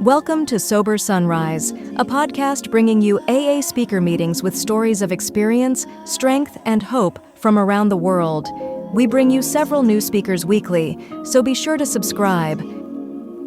Welcome to Sober Sunrise, a podcast bringing you AA speaker meetings with stories of experience, strength, and hope from around the world. We bring you several new speakers weekly, so be sure to subscribe.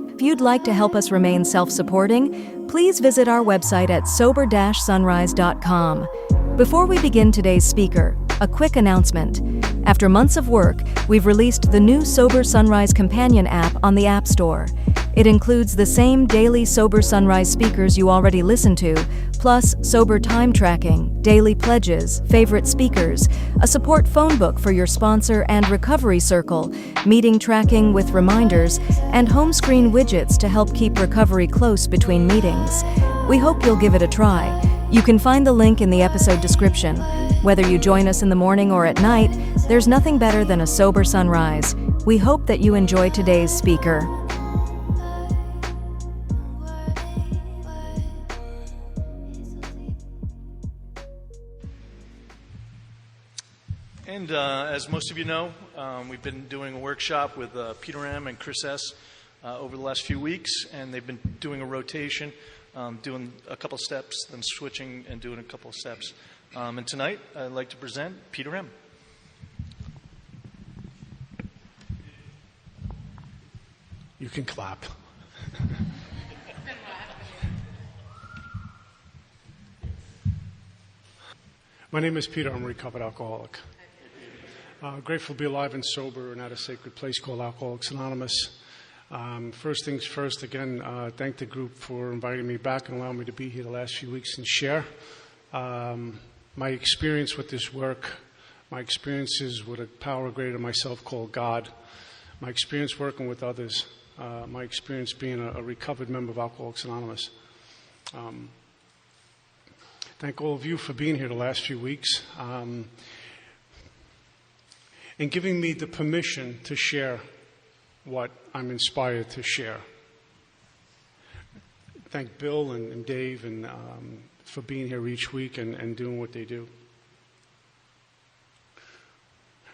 If you'd like to help us remain self-supporting, please visit our website at sober-sunrise.com. Before we begin today's speaker, a quick announcement. After months of work, we've released the new Sober Sunrise Companion app on the App Store. It includes the same daily Sober Sunrise speakers you already listen to, plus sober time tracking, daily pledges, favorite speakers, a support phone book for your sponsor and recovery circle, meeting tracking with reminders, and home screen widgets to help keep recovery close between meetings. We hope you'll give it a try. You can find the link in the episode description. Whether you join us in the morning or at night, there's nothing better than a sober sunrise. We hope that you enjoy today's speaker. And as most of you know, we've been doing a workshop with Peter M. and Chris S. Over the last few weeks, and they've been doing a rotation, doing a couple steps, then switching and doing a couple of steps. And tonight, I'd like to present Peter M. You can clap. My name is Peter. I'm a recovered alcoholic. Grateful to be alive and sober and at a sacred place called Alcoholics Anonymous. First things first, again, thank the group for inviting me back and allowing me to be here the last few weeks and share my experience with this work, my experiences with a power greater than myself called God, my experience working with others, my experience being a recovered member of Alcoholics Anonymous. Thank all of you for being here the last few weeks and giving me the permission to share what I'm inspired to share. Thank Bill and Dave and for being here each week and doing what they do.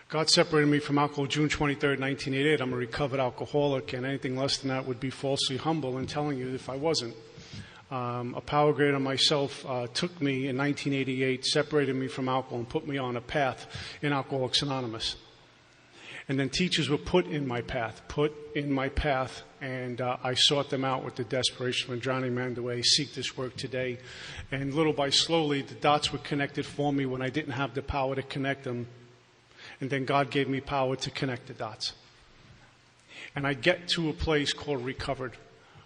God separated me from alcohol June 23rd, 1988. I'm a recovered alcoholic, and anything less than that would be falsely humble in telling you if I wasn't. A power greater than myself took me in 1988, separated me from alcohol, and put me on a path in Alcoholics Anonymous. And then teachers were put in my path, and I sought them out with the desperation of a drowning man the way I seek this work today. And little by slowly, the dots were connected for me when I didn't have the power to connect them. And then God gave me power to connect the dots. And I get to a place called recovered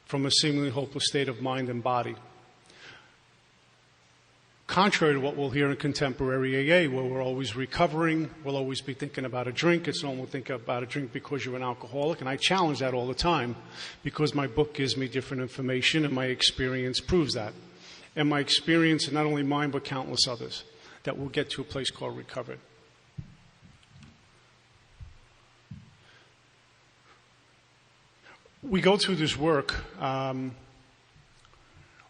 from a seemingly hopeless state of mind and body. Contrary to what we'll hear in contemporary AA, where we're always recovering, we'll always be thinking about a drink. It's normal to think about a drink because you're an alcoholic, and I challenge that all the time because my book gives me different information and my experience proves that. And my experience, and not only mine but countless others, that will get to a place called recovered. We go through this work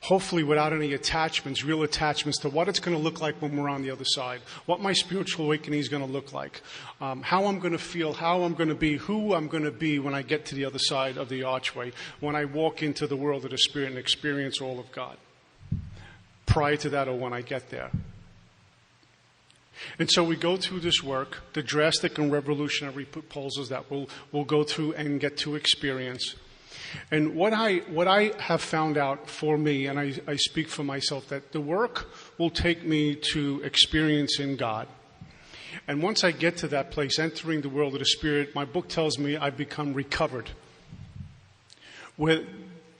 hopefully without any attachments, real attachments to what it's going to look like when we're on the other side, what my spiritual awakening is going to look like, how I'm going to feel, how I'm going to be, who I'm going to be when I get to the other side of the archway, when I walk into the world of the Spirit and experience all of God, prior to that or when I get there. And so we go through this work, the drastic and revolutionary proposals that we'll go through and get to experience. And what I have found out for me, and I speak for myself, that the work will take me to experiencing God. And once I get to that place, entering the world of the Spirit, my book tells me I've become recovered. Where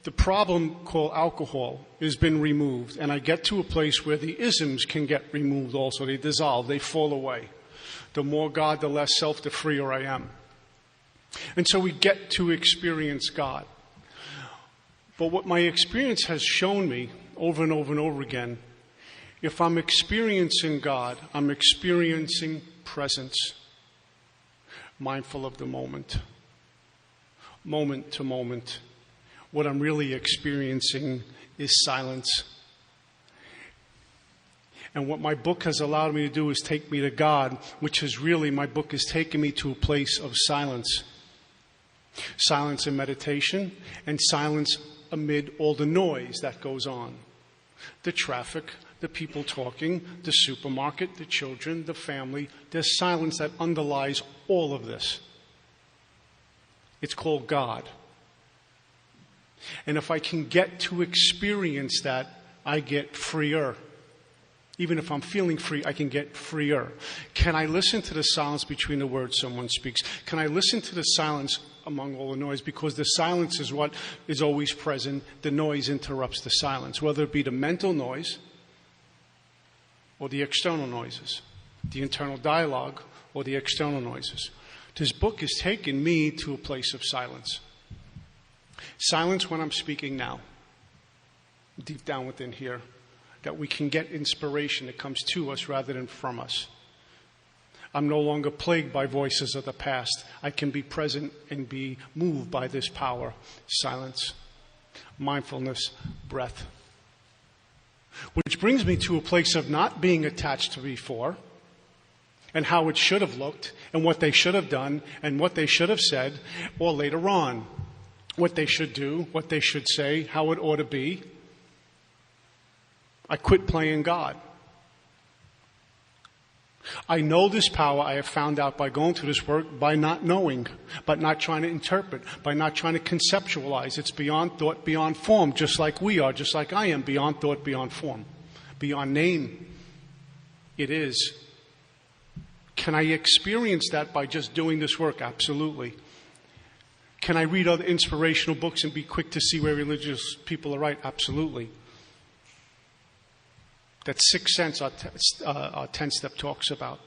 the problem called alcohol has been removed, and I get to a place where the isms can get removed also. They dissolve, they fall away. The more God, the less self, the freer I am. And so we get to experience God. But what my experience has shown me over and over and over again, if I'm experiencing God, I'm experiencing presence, mindful of the moment, moment to moment. What I'm really experiencing is silence. And what my book has allowed me to do is take me to God, which is really, my book has taken me to a place of silence. Silence in meditation, and silence amid all the noise that goes on. The traffic, the people talking, the supermarket, the children, the family. There's silence that underlies all of this. It's called God. And if I can get to experience that, I get freer. Even if I'm feeling free, I can get freer. Can I listen to the silence between the words someone speaks? Can I listen to the silence among all the noise? Because the silence is what is always present. The noise interrupts the silence, whether it be the mental noise or the external noises, the internal dialogue or the external noises. This book has taken me to a place of silence. Silence when I'm speaking now, deep down within here, that we can get inspiration that comes to us rather than from us. I'm no longer plagued by voices of the past. I can be present and be moved by this power. Silence, mindfulness, breath. Which brings me to a place of not being attached to before and how it should have looked and what they should have done and what they should have said, or later on, what they should do, what they should say, how it ought to be. I quit playing God. I know this power I have found out by going through this work, by not knowing, but not trying to interpret, by not trying to conceptualize. It's beyond thought, beyond form, just like we are, just like I am, beyond thought, beyond form, beyond name. It is. Can I experience that by just doing this work? Absolutely. Can I read other inspirational books and be quick to see where religious people are right? Absolutely. That sixth sense our 10-step talks about.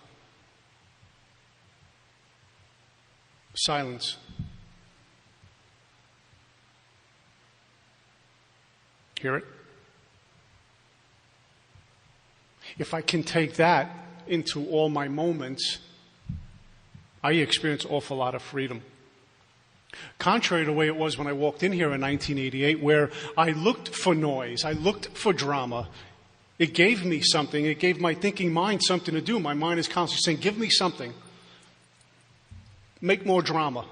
Silence. Hear it? If I can take that into all my moments, I experience an awful lot of freedom. Contrary to the way it was when I walked in here in 1988, where I looked for noise, I looked for drama. It gave me something. It gave my thinking mind something to do. My mind is constantly saying, give me something. Make more drama.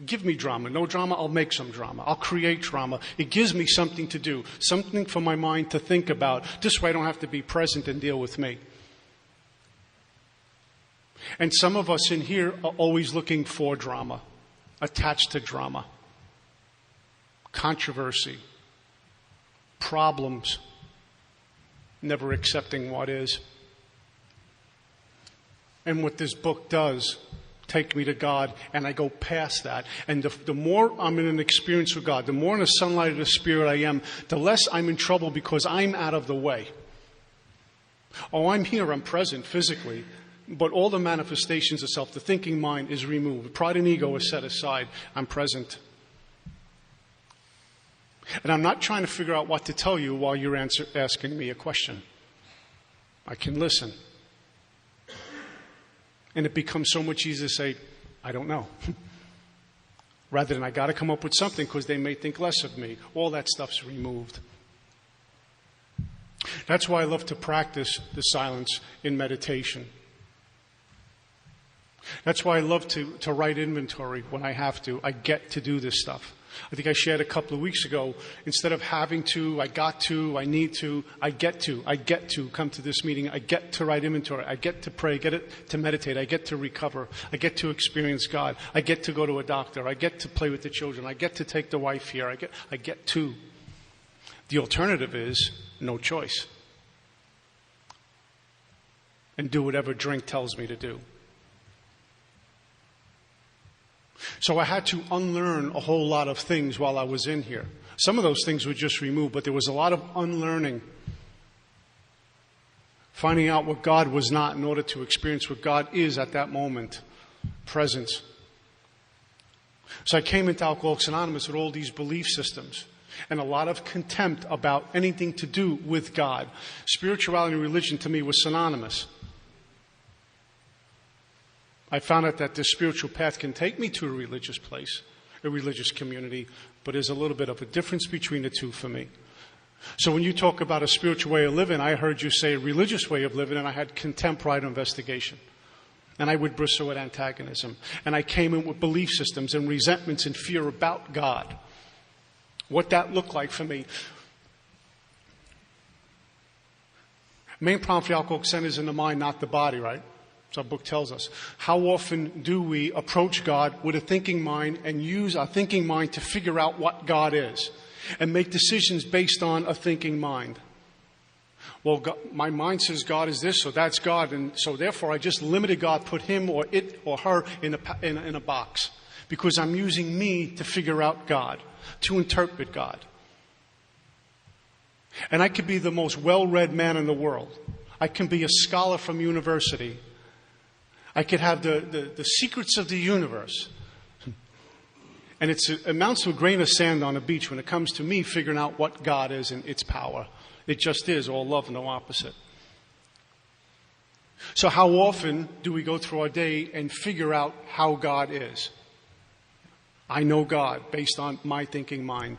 Give me drama. No drama, I'll make some drama. I'll create drama. It gives me something to do, something for my mind to think about. This way I don't have to be present and deal with me. And some of us in here are always looking for drama, attached to drama, controversy, problems, never accepting what is. And what this book does, take me to God, and I go past that. And the more I'm in an experience with God, the more in the sunlight of the Spirit I am, the less I'm in trouble because I'm out of the way. Oh, I'm here, I'm present physically, but all the manifestations of self, the thinking mind is removed. Pride and ego is set aside. I'm present. And I'm not trying to figure out what to tell you while you're asking me a question. I can listen. And it becomes so much easier to say, I don't know. Rather than I got to come up with something because they may think less of me. All that stuff's removed. That's why I love to practice the silence in meditation. That's why I love to write inventory when I have to. I get to do this stuff. I think I shared a couple of weeks ago, instead of having to, I got to, I need to, I get to come to this meeting. I get to write inventory. I get to pray, get to meditate. I get to recover. I get to experience God. I get to go to a doctor. I get to play with the children. I get to take the wife here. I get to. The alternative is no choice. And do whatever drink tells me to do. So I had to unlearn a whole lot of things while I was in here. Some of those things were just removed, but there was a lot of unlearning. Finding out what God was not in order to experience what God is at that moment. Presence. So I came into Alcoholics Anonymous with all these belief systems and a lot of contempt about anything to do with God. Spirituality and religion to me was synonymous. I found out that this spiritual path can take me to a religious place, a religious community, but there's a little bit of a difference between the two for me. So when you talk about a spiritual way of living, I heard you say a religious way of living, and I had contempt, pride, and investigation. And I would bristle with antagonism. And I came in with belief systems and resentments and fear about God. What that looked like for me. Main problem for the alcoholic sin is in the mind, not the body, right? So our book tells us. How often do we approach God with a thinking mind and use our thinking mind to figure out what God is and make decisions based on a thinking mind? Well, God, my mind says God is this, so that's God, and so therefore I just limited God, put him or it or her in a box because I'm using me to figure out God, to interpret God. And I could be the most well-read man in the world. I can be a scholar from university. I could have the secrets of the universe. And it amounts to a grain of sand on a beach when it comes to me figuring out what God is and its power. It just is all love, no opposite. So how often do we go through our day and figure out how God is? I know God based on my thinking mind.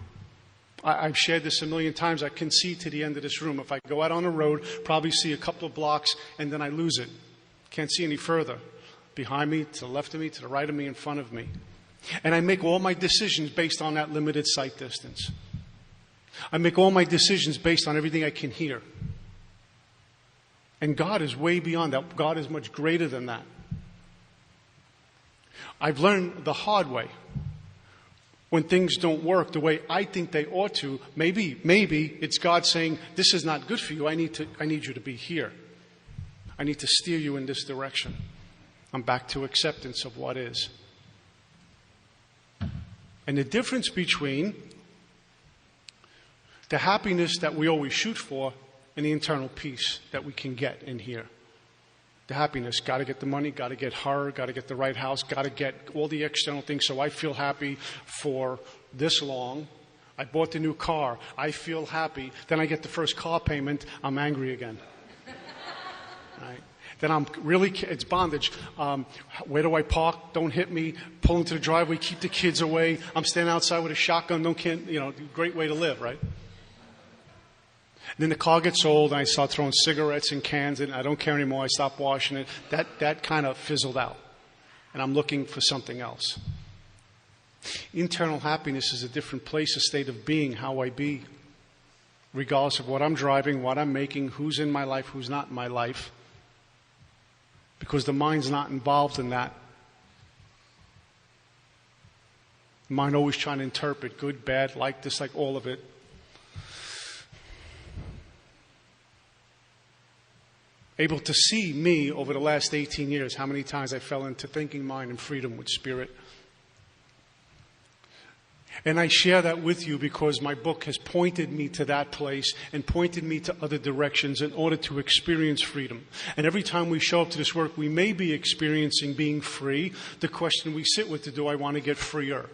I've shared this a million times. I can see to the end of this room. If I go out on the road, probably see a couple of blocks, and then I lose it. Can't see any further. Behind me, to the left of me, to the right of me, in front of me. And I make all my decisions based on that limited sight distance. I make all my decisions based on everything I can hear. And God is way beyond that. God is much greater than that. I've learned the hard way. When things don't work the way I think they ought to, maybe it's God saying, this is not good for you. I need you to be here. I need to steer you in this direction. I'm back to acceptance of what is. And the difference between the happiness that we always shoot for and the internal peace that we can get in here. The happiness, got to get the money, got to get her, got to get the right house, got to get all the external things so I feel happy for this long. I bought the new car. I feel happy. Then I get the first car payment. I'm angry again. Right? Then it's bondage. Where do I park? Don't hit me. Pull into the driveway. Keep the kids away. I'm standing outside with a shotgun. Great way to live, right? Then the car gets old, and I start throwing cigarettes in cans, and I don't care anymore. I stop washing it. That kind of fizzled out, and I'm looking for something else. Internal happiness is a different place, a state of being, how I be, regardless of what I'm driving, what I'm making, who's in my life, who's not in my life, because the mind's not involved in that. The mind always trying to interpret good, bad, like, dislike, all of it. Able to see me over the last 18 years, how many times I fell into thinking mind and freedom with spirit. And I share that with you because my book has pointed me to that place and pointed me to other directions in order to experience freedom. And every time we show up to this work, we may be experiencing being free. The question we sit with is, do I want to get freer?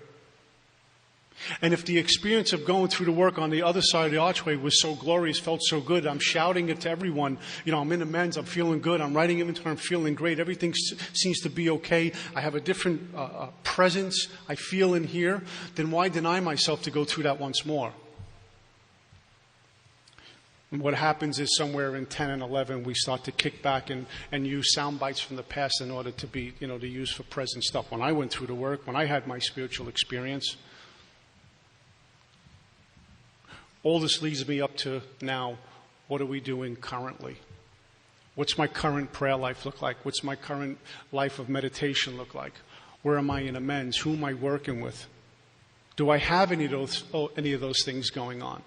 And if the experience of going through the work on the other side of the archway was so glorious, felt so good, I'm shouting it to everyone. I'm in amends, I'm feeling good, I'm writing inventory, I'm feeling great, everything seems to be okay, I have a different presence I feel in here, then why deny myself to go through that once more? And what happens is somewhere in 10 and 11, we start to kick back and use sound bites from the past in order to be, to use for present stuff. When I went through the work, when I had my spiritual experience, all this leads me up to now, what are we doing currently? What's my current prayer life look like? What's my current life of meditation look like? Where am I in amends? Who am I working with? Do I have any of those things going on?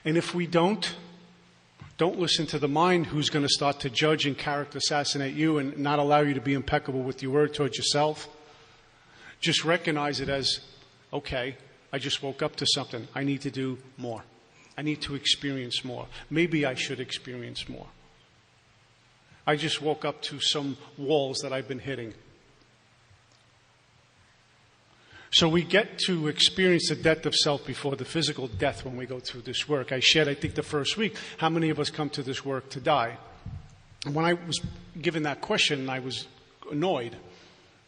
And if we don't listen to the mind who's going to start to judge and character assassinate you and not allow you to be impeccable with your word towards yourself. Just recognize it as, okay, I just woke up to something. I need to do more. I need to experience more. Maybe I should experience more. I just woke up to some walls that I've been hitting. So we get to experience the death of self before the physical death when we go through this work. I shared, I think, the first week, how many of us come to this work to die? And when I was given that question, I was annoyed.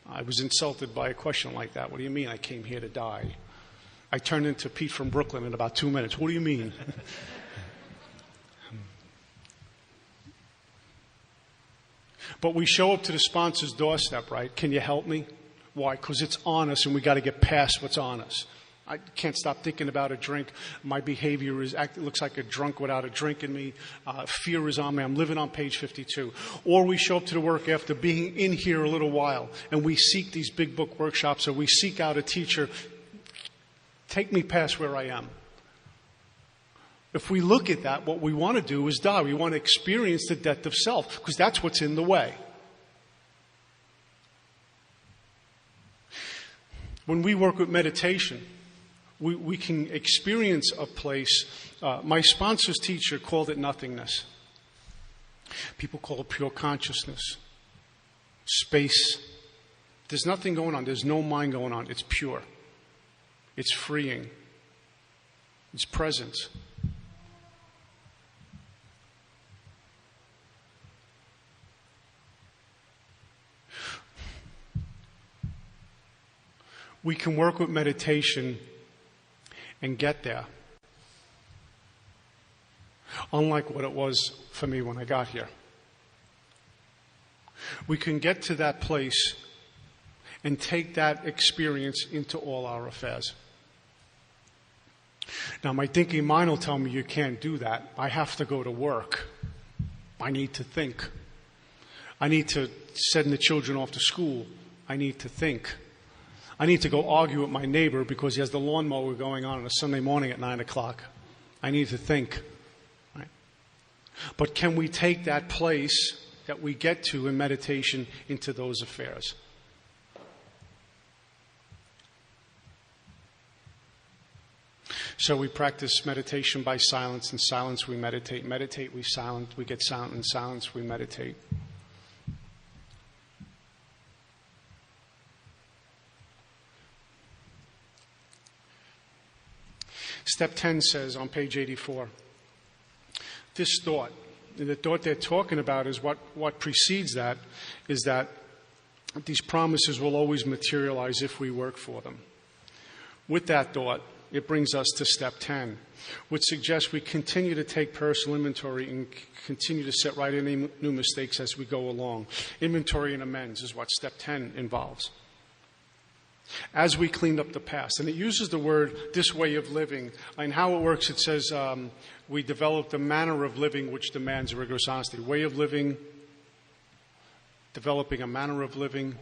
I was insulted by a question like that. What do you mean I came here to die? I turned into Pete from Brooklyn in about 2 minutes. What do you mean? But we show up to the sponsor's doorstep, right? Can you help me? Why? Because it's on us and we got to get past what's on us. I can't stop thinking about a drink. My behavior looks like a drunk without a drink in me. Fear is on me. I'm living on page 52. Or we show up to the work after being in here a little while and we seek these big book workshops, or we seek out a teacher. Take me past where I am. If we look at that, what we want to do is die. We want to experience the death of self, because that's what's in the way. When we work with meditation, we can experience a place. My sponsor's teacher called it nothingness. People call it pure consciousness, space. There's nothing going on. There's no mind going on. It's pure. It's freeing. It's presence. We can work with meditation and get there, unlike what it was for me when I got here. We can get to that place and take that experience into all our affairs. Now, my thinking mind will tell me you can't do that. I have to go to work. I need to think. I need to send the children off to school. I need to think. I need to go argue with my neighbor because he has the lawnmower going on a Sunday morning at 9 o'clock. I need to think. Right? But can we take that place that we get to in meditation into those affairs? So we practice meditation by silence. In silence we meditate. Meditate we silent. We get silent. In silence we meditate. Step 10 says on page 84, this thought, and the thought they're talking about is what precedes that, is that these promises will always materialize if we work for them. With that thought, it brings us to step 10, which suggests we continue to take personal inventory and continue to set right any new mistakes as we go along. Inventory and amends is what step 10 involves. As we cleaned up the past. And it uses the word, this way of living. And how it works, it says we developed a manner of living which demands rigorous honesty. Way of living, developing a manner of living.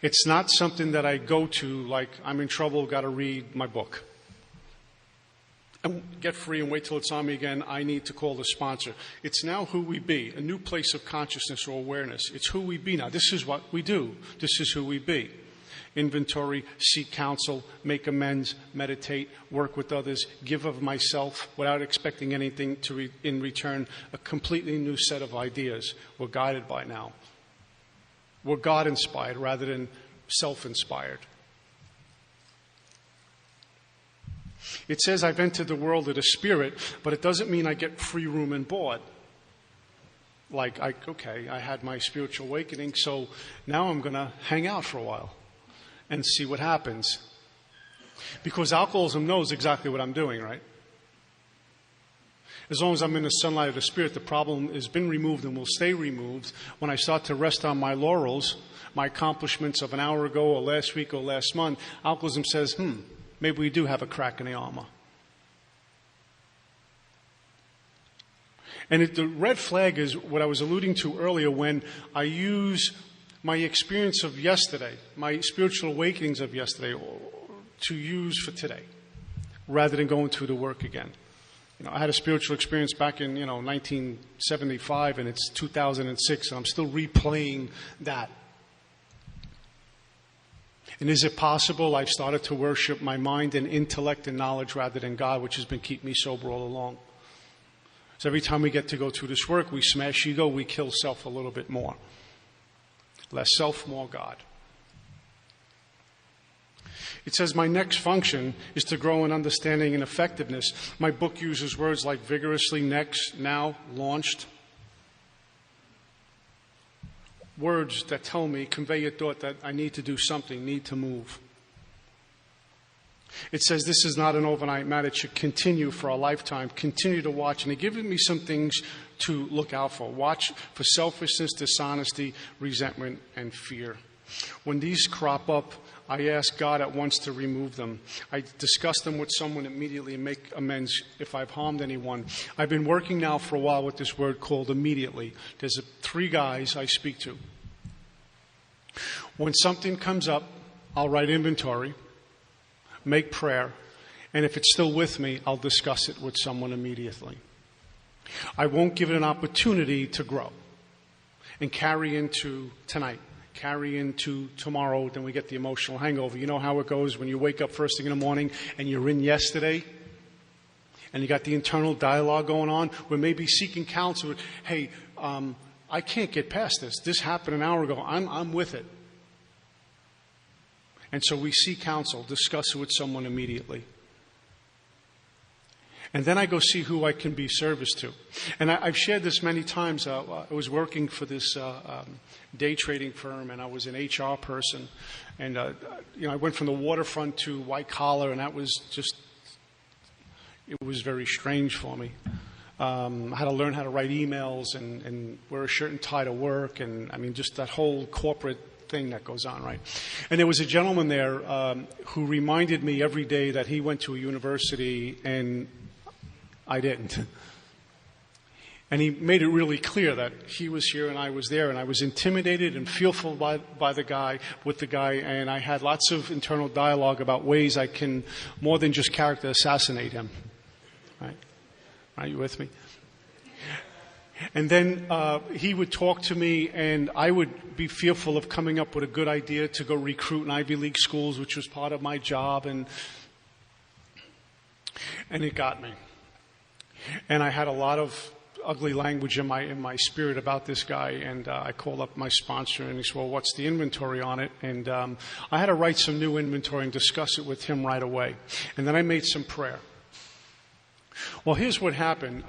It's not something that I go to like, I'm in trouble, got to read my book. And get free and wait till it's on me again. I need to call the sponsor. It's now who we be, a new place of consciousness or awareness. It's who we be now. This is what we do. This is who we be. Inventory, seek counsel, make amends, meditate, work with others, give of myself without expecting anything in return, a completely new set of ideas we're guided by now. We're God-inspired rather than self-inspired. It says I've entered the world of the Spirit, but it doesn't mean I get free room and board. Like, I had my spiritual awakening, so now I'm going to hang out for a while and see what happens. Because alcoholism knows exactly what I'm doing, right? As long as I'm in the sunlight of the Spirit, the problem has been removed and will stay removed. When I start to rest on my laurels, my accomplishments of an hour ago or last week or last month, alcoholism says, maybe we do have a crack in the armor. And the red flag is what I was alluding to earlier when I use my experience of yesterday, my spiritual awakenings of yesterday, to use for today, rather than going through the work again. I had a spiritual experience back in 1975, and it's 2006, and I'm still replaying that. And is it possible I've started to worship my mind and intellect and knowledge rather than God, which has been keeping me sober all along? So every time we get to go through this work, we smash ego, we kill self a little bit more. Less self, more God. It says my next function is to grow in understanding and effectiveness. My book uses words like vigorously, next, now, launched. Words that tell me, convey a thought that I need to do something, need to move. It says this is not an overnight matter. It should continue for a lifetime. Continue to watch. And they're giving me some things to look out for. Watch for selfishness, dishonesty, resentment, and fear. When these crop up, I ask God at once to remove them. I discuss them with someone immediately and make amends if I've harmed anyone. I've been working now for a while with this word called immediately. There's 3 guys I speak to. When something comes up, I'll write inventory, make prayer, and if it's still with me, I'll discuss it with someone immediately. I won't give it an opportunity to grow and carry into tonight, carry into tomorrow, then we get the emotional hangover. You know how it goes when you wake up first thing in the morning and you're in yesterday and you got the internal dialogue going on. We're maybe seeking counsel. Hey, I can't get past this. This happened an hour ago. I'm with it. And so we seek counsel, discuss it with someone immediately. And then I go see who I can be service to. And I've shared this many times. I was working for this day trading firm, and I was an HR person. And I went from the waterfront to white collar, and that was just, it was very strange for me. I had to learn how to write emails and wear a shirt and tie to work, and I mean just that whole corporate thing that goes on, right? And there was a gentleman there who reminded me every day that he went to a university and I didn't. And he made it really clear that he was here and I was there, and I was intimidated and fearful by the guy, with the guy, and I had lots of internal dialogue about ways I can, more than just character assassinate him. Right? Are you with me? And then he would talk to me, and I would be fearful of coming up with a good idea to go recruit in Ivy League schools, which was part of my job, and it got me. And I had a lot of ugly language in my spirit about this guy, and I called up my sponsor, and he said, well, what's the inventory on it? And I had to write some new inventory and discuss it with him right away. And then I made some prayer. Well, here's what happened.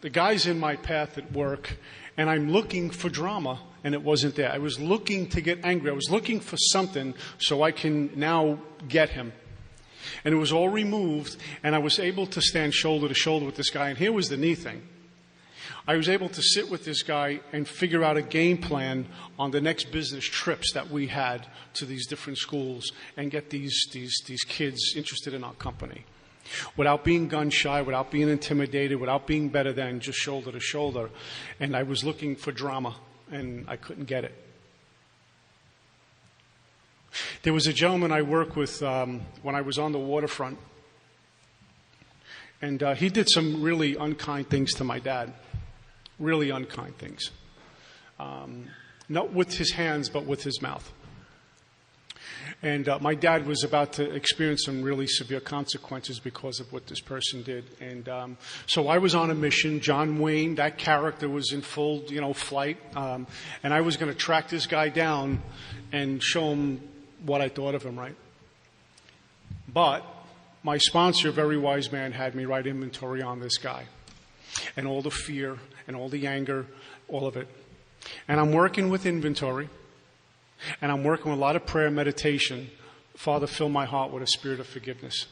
The guy's in my path at work, and I'm looking for drama, and it wasn't there. I was looking to get angry. I was looking for something so I can now get him. And it was all removed, and I was able to stand shoulder to shoulder with this guy. And here was the neat thing. I was able to sit with this guy and figure out a game plan on the next business trips that we had to these different schools and get these kids interested in our company. Without being gun shy, without being intimidated, without being better than, just shoulder to shoulder. And I was looking for drama, and I couldn't get it. There was a gentleman I worked with when I was on the waterfront, and he did some really unkind things to my dad. Really unkind things. Not with his hands, but with his mouth. And my dad was about to experience some really severe consequences because of what this person did. And so I was on a mission. John Wayne, that character, was in full, flight. And I was going to track this guy down and show him what I thought of him, right? But my sponsor, a very wise man, had me write inventory on this guy. And all the fear and all the anger, all of it. And I'm working with inventory. And I'm working with a lot of prayer and meditation. Father, fill my heart with a spirit of forgiveness.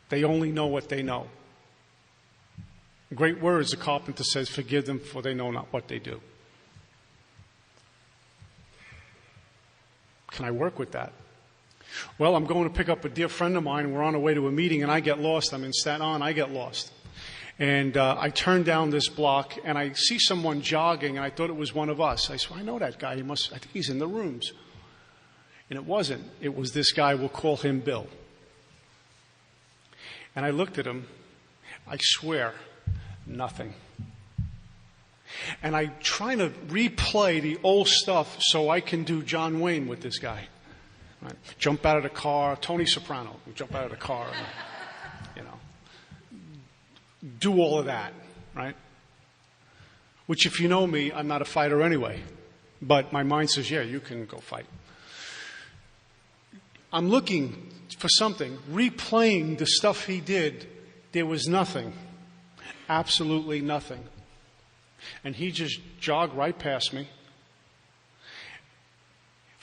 They only know what they know. Great words, the carpenter says, forgive them for they know not what they do. Can I work with that? Well, I'm going to pick up a dear friend of mine, and we're on our way to a meeting, and I get lost. I'm in Staten Island, I get lost. And I turn down this block, and I see someone jogging, and I thought it was one of us. I said, I know that guy. I think he's in the rooms. And it wasn't. It was this guy. We'll call him Bill. And I looked at him. I swear, nothing. And I'm trying to replay the old stuff so I can do John Wayne with this guy. Right? Jump out of the car. Tony Soprano. Jump out of the car. And, do all of that, right? Which, if you know me, I'm not a fighter anyway. But my mind says, yeah, you can go fight. I'm looking for something, replaying the stuff he did. There was nothing. Absolutely nothing. And he just jogged right past me.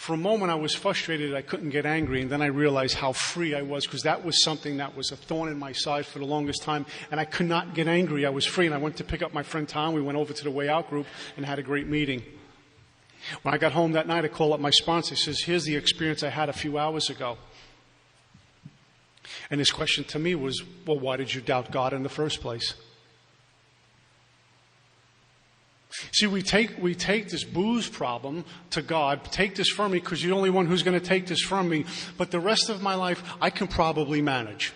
For a moment, I was frustrated I couldn't get angry, and then I realized how free I was, because that was something that was a thorn in my side for the longest time, and I could not get angry. I was free, and I went to pick up my friend Tom. We went over to the Way Out group and had a great meeting. When I got home that night, I called up my sponsor. He says, here's the experience I had a few hours ago. And his question to me was, well, why did you doubt God in the first place? See, we take this booze problem to God, take this from me because you're the only one who's going to take this from me, but the rest of my life I can probably manage.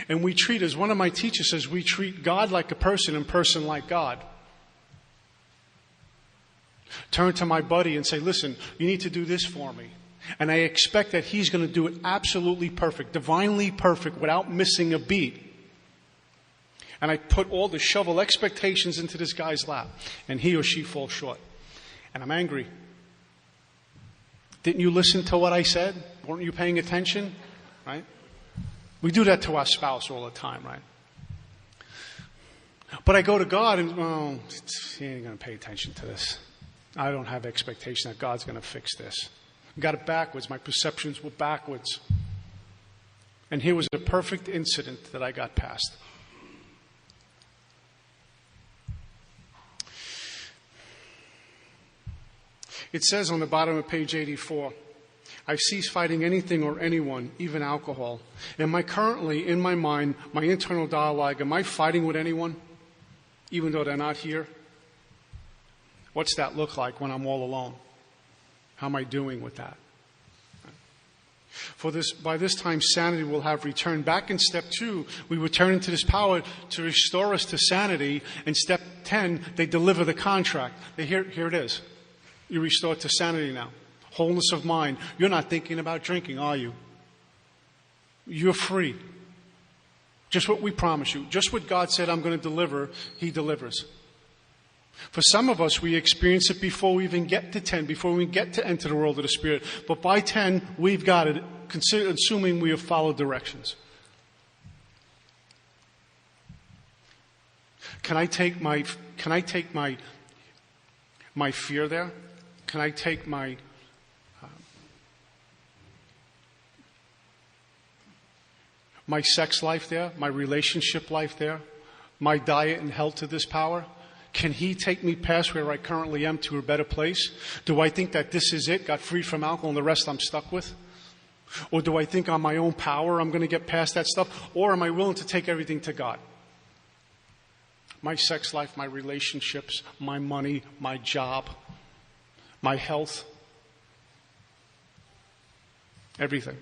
And we treat, as one of my teachers says, we treat God like a person and person like God. Turn to my buddy and say, listen, you need to do this for me. And I expect that he's going to do it absolutely perfect, divinely perfect, without missing a beat. And I put all the shovel expectations into this guy's lap, and he or she falls short. And I'm angry. Didn't you listen to what I said? Weren't you paying attention? Right? We do that to our spouse all the time, right? But I go to God and, oh, he ain't going to pay attention to this. I don't have expectation that God's going to fix this. I got it backwards. My perceptions were backwards. And here was a perfect incident that I got past. It says on the bottom of page 84, I've ceased fighting anything or anyone, even alcohol. Am I currently, in my mind, my internal dialogue, am I fighting with anyone, even though they're not here? What's that look like when I'm all alone? How am I doing with that? By this time, sanity will have returned. Back in step 2, we return into this power to restore us to sanity. In step 10, they deliver the contract. Here it is. You're restored to sanity now. Wholeness of mind. You're not thinking about drinking, are you? You're free. Just what we promise you. Just what God said I'm going to deliver, He delivers. For some of us, we experience it before we even get to 10, before we get to enter the world of the Spirit. But by 10, we've got it, assuming we have followed directions. Can I take my fear there? Can I take my sex life there, my relationship life there, my diet and health to this power? Can He take me past where I currently am to a better place? Do I think that this is it, got freed from alcohol and the rest I'm stuck with? Or do I think on my own power I'm going to get past that stuff? Or am I willing to take everything to God? My sex life, my relationships, my money, my job, my health, everything.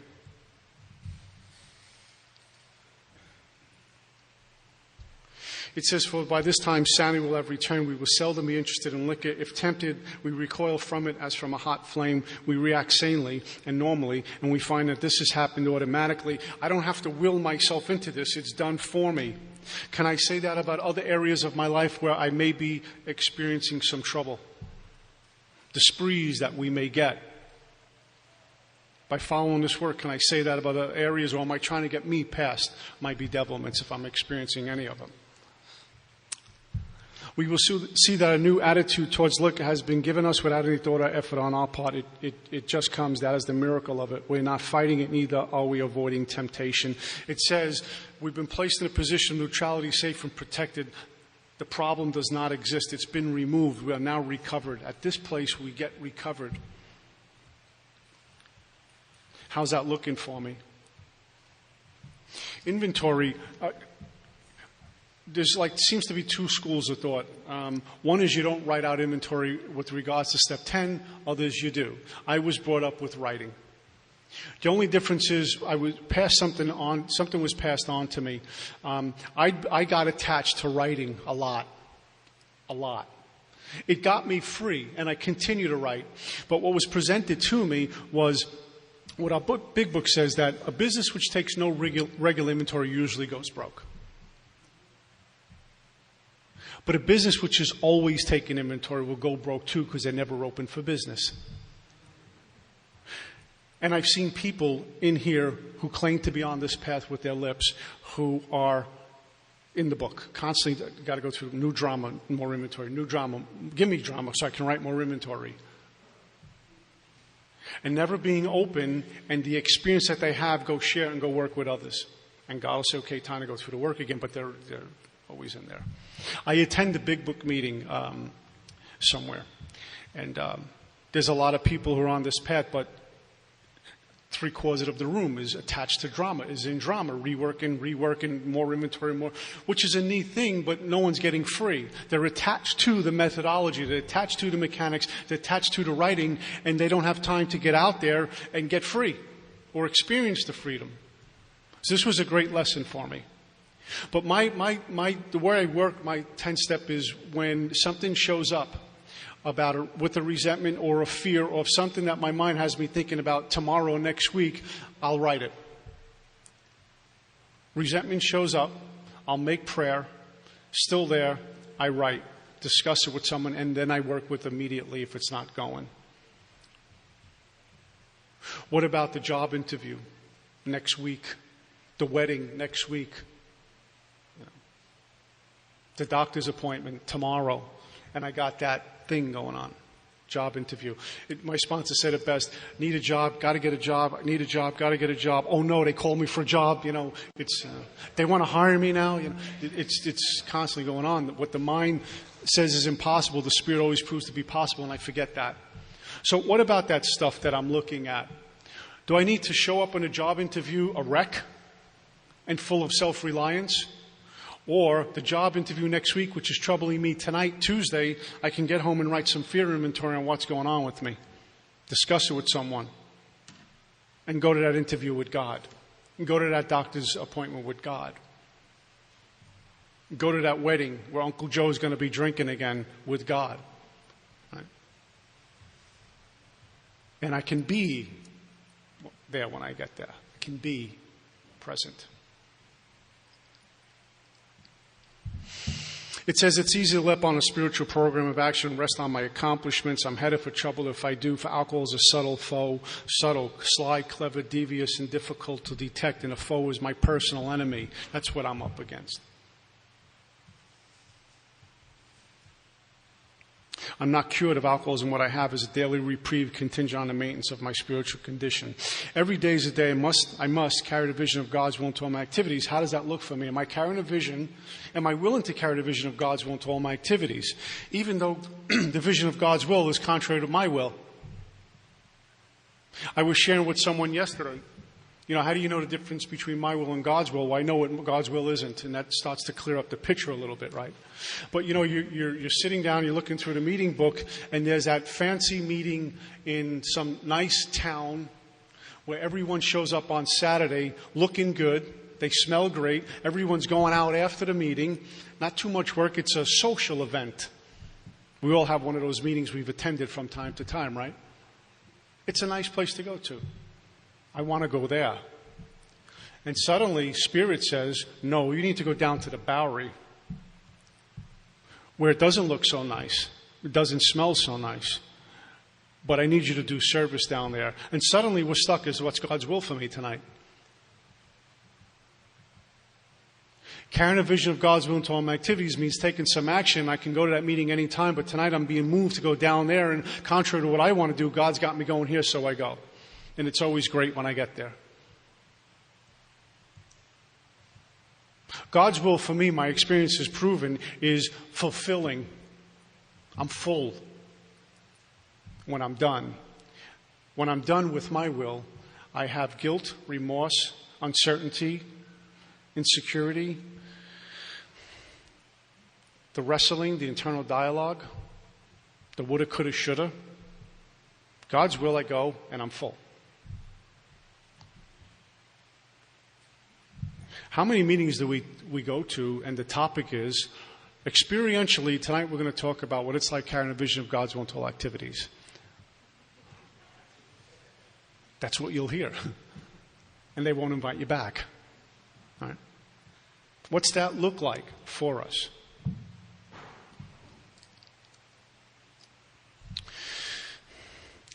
It says, for by this time sanity will have returned. We will seldom be interested in liquor. If tempted, we recoil from it as from a hot flame. We react sanely and normally, and we find that this has happened automatically. I don't have to will myself into this. It's done for me. Can I say that about other areas of my life where I may be experiencing some trouble? The sprees that we may get. By following this work, can I say that about other areas, or am I trying to get me past my bedevilments if I'm experiencing any of them? We will see that a new attitude towards liquor has been given us without any thought or effort on our part. It just comes. That is the miracle of it. We're not fighting it, neither are we avoiding temptation. It says we've been placed in a position of neutrality, safe and protected. The problem does not exist. It's been removed. We are now recovered. At this place, we get recovered. How's that looking for me? Inventory. There's seems to be two schools of thought. One is you don't write out inventory with regards to step 10. Others you do. I was brought up with writing. The only difference is I was passed something on. Something was passed on to me. I got attached to writing a lot. It got me free, and I continue to write. But what was presented to me was what our big book says, that a business which takes no regular inventory usually goes broke. But a business which is always taking inventory will go broke too, because they're never open for business. And I've seen people in here who claim to be on this path with their lips who are in the book. Constantly got to go through new drama, more inventory, new drama. Give me drama so I can write more inventory. and never being open, and the experience that they have, go share and go work with others. And God will say, okay, time to go through the work again, but they're always in there. I attend a big book meeting somewhere, and there's a lot of people who are on this path, but 3/4 of the room is attached to drama, is in drama, reworking, more inventory, more, which is a neat thing, but no one's getting free. They're attached to the methodology, they're attached to the mechanics, they're attached to the writing, and they don't have time to get out there and get free or experience the freedom. So this was a great lesson for me. But the way I work, my 10-step is when something shows up with a resentment or a fear of something that my mind has me thinking about tomorrow or next week, I'll write it. Resentment shows up, I'll make prayer, still there, I write, discuss it with someone, and then I work with immediately if it's not going. What about the job interview next week? The wedding next week? The doctor's appointment tomorrow, and I got that thing going on. Job interview. My sponsor said it best: need a job, got to get a job. Need a job, got to get a job. Oh no, they called me for a job. It's they want to hire me now. It's constantly going on. What the mind says is impossible, the spirit always proves to be possible, and I forget that. So what about that stuff that I'm looking at? Do I need to show up in a job interview a wreck and full of self-reliance? Or the job interview next week, which is troubling me tonight, Tuesday, I can get home and write some fear inventory on what's going on with me, discuss it with someone, and go to that interview with God, and go to that doctor's appointment with God, go to that wedding where Uncle Joe's going to be drinking again with God. Right? And I can be there when I get there. I can be present. It says it's easy to let on a spiritual program of action, rest on my accomplishments. I'm headed for trouble if I do. For alcohol is a subtle foe, subtle, sly, clever, devious, and difficult to detect. And a foe is my personal enemy. That's what I'm up against. I'm not cured of alcoholism. What I have is a daily reprieve contingent on the maintenance of my spiritual condition. Every day is a day I must carry the vision of God's will into all my activities. How does that look for me? Am I carrying a vision? Am I willing to carry the vision of God's will into all my activities? Even though the vision of God's will is contrary to my will. I was sharing with someone yesterday. How do you know the difference between my will and God's will? Well, I know what God's will isn't, and that starts to clear up the picture a little bit, right? But, you're sitting down, you're looking through the meeting book, and there's that fancy meeting in some nice town where everyone shows up on Saturday looking good. They smell great. Everyone's going out after the meeting. Not too much work. It's a social event. We all have one of those meetings we've attended from time to time, right? It's a nice place to go to. I want to go there. And suddenly, Spirit says, no, you need to go down to the Bowery, where it doesn't look so nice. It doesn't smell so nice. But I need you to do service down there. And suddenly, we're stuck as what's God's will for me tonight. Carrying a vision of God's will into all my activities means taking some action. I can go to that meeting anytime, but tonight I'm being moved to go down there, and contrary to what I want to do, God's got me going here, so I go. And it's always great when I get there. God's will for me, my experience has proven, is fulfilling. I'm full when I'm done. When I'm done with my will, I have guilt, remorse, uncertainty, insecurity, the wrestling, the internal dialogue, the woulda, coulda, shoulda. God's will, I go, and I'm full. How many meetings do we go to, and the topic is, experientially, tonight we're going to talk about what it's like carrying a vision of God's will into all activities. That's what you'll hear. And they won't invite you back. All right? What's that look like for us?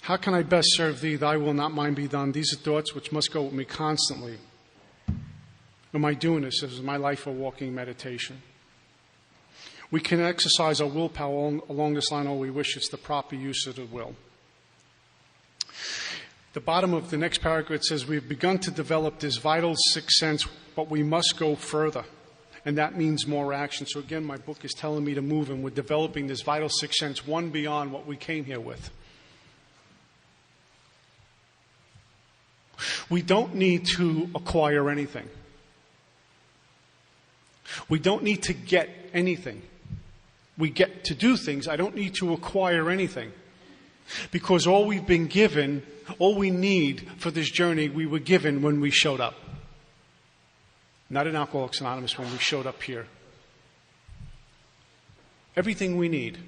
How can I best serve thee? Thy will, not mine, be done. These are thoughts which must go with me constantly. Am I doing this? Is my life a walking meditation? We can exercise our willpower along this line all we wish. It's the proper use of the will. The bottom of the next paragraph says, we've begun to develop this vital sixth sense, but we must go further. And that means more action. So again, my book is telling me to move, and we're developing this vital sixth sense, one beyond what we came here with. We don't need to acquire anything. We don't need to get anything. We get to do things. I don't need to acquire anything. Because all we've been given, all we need for this journey, we were given when we showed up. Not in Alcoholics Anonymous, when we showed up here. Everything we need.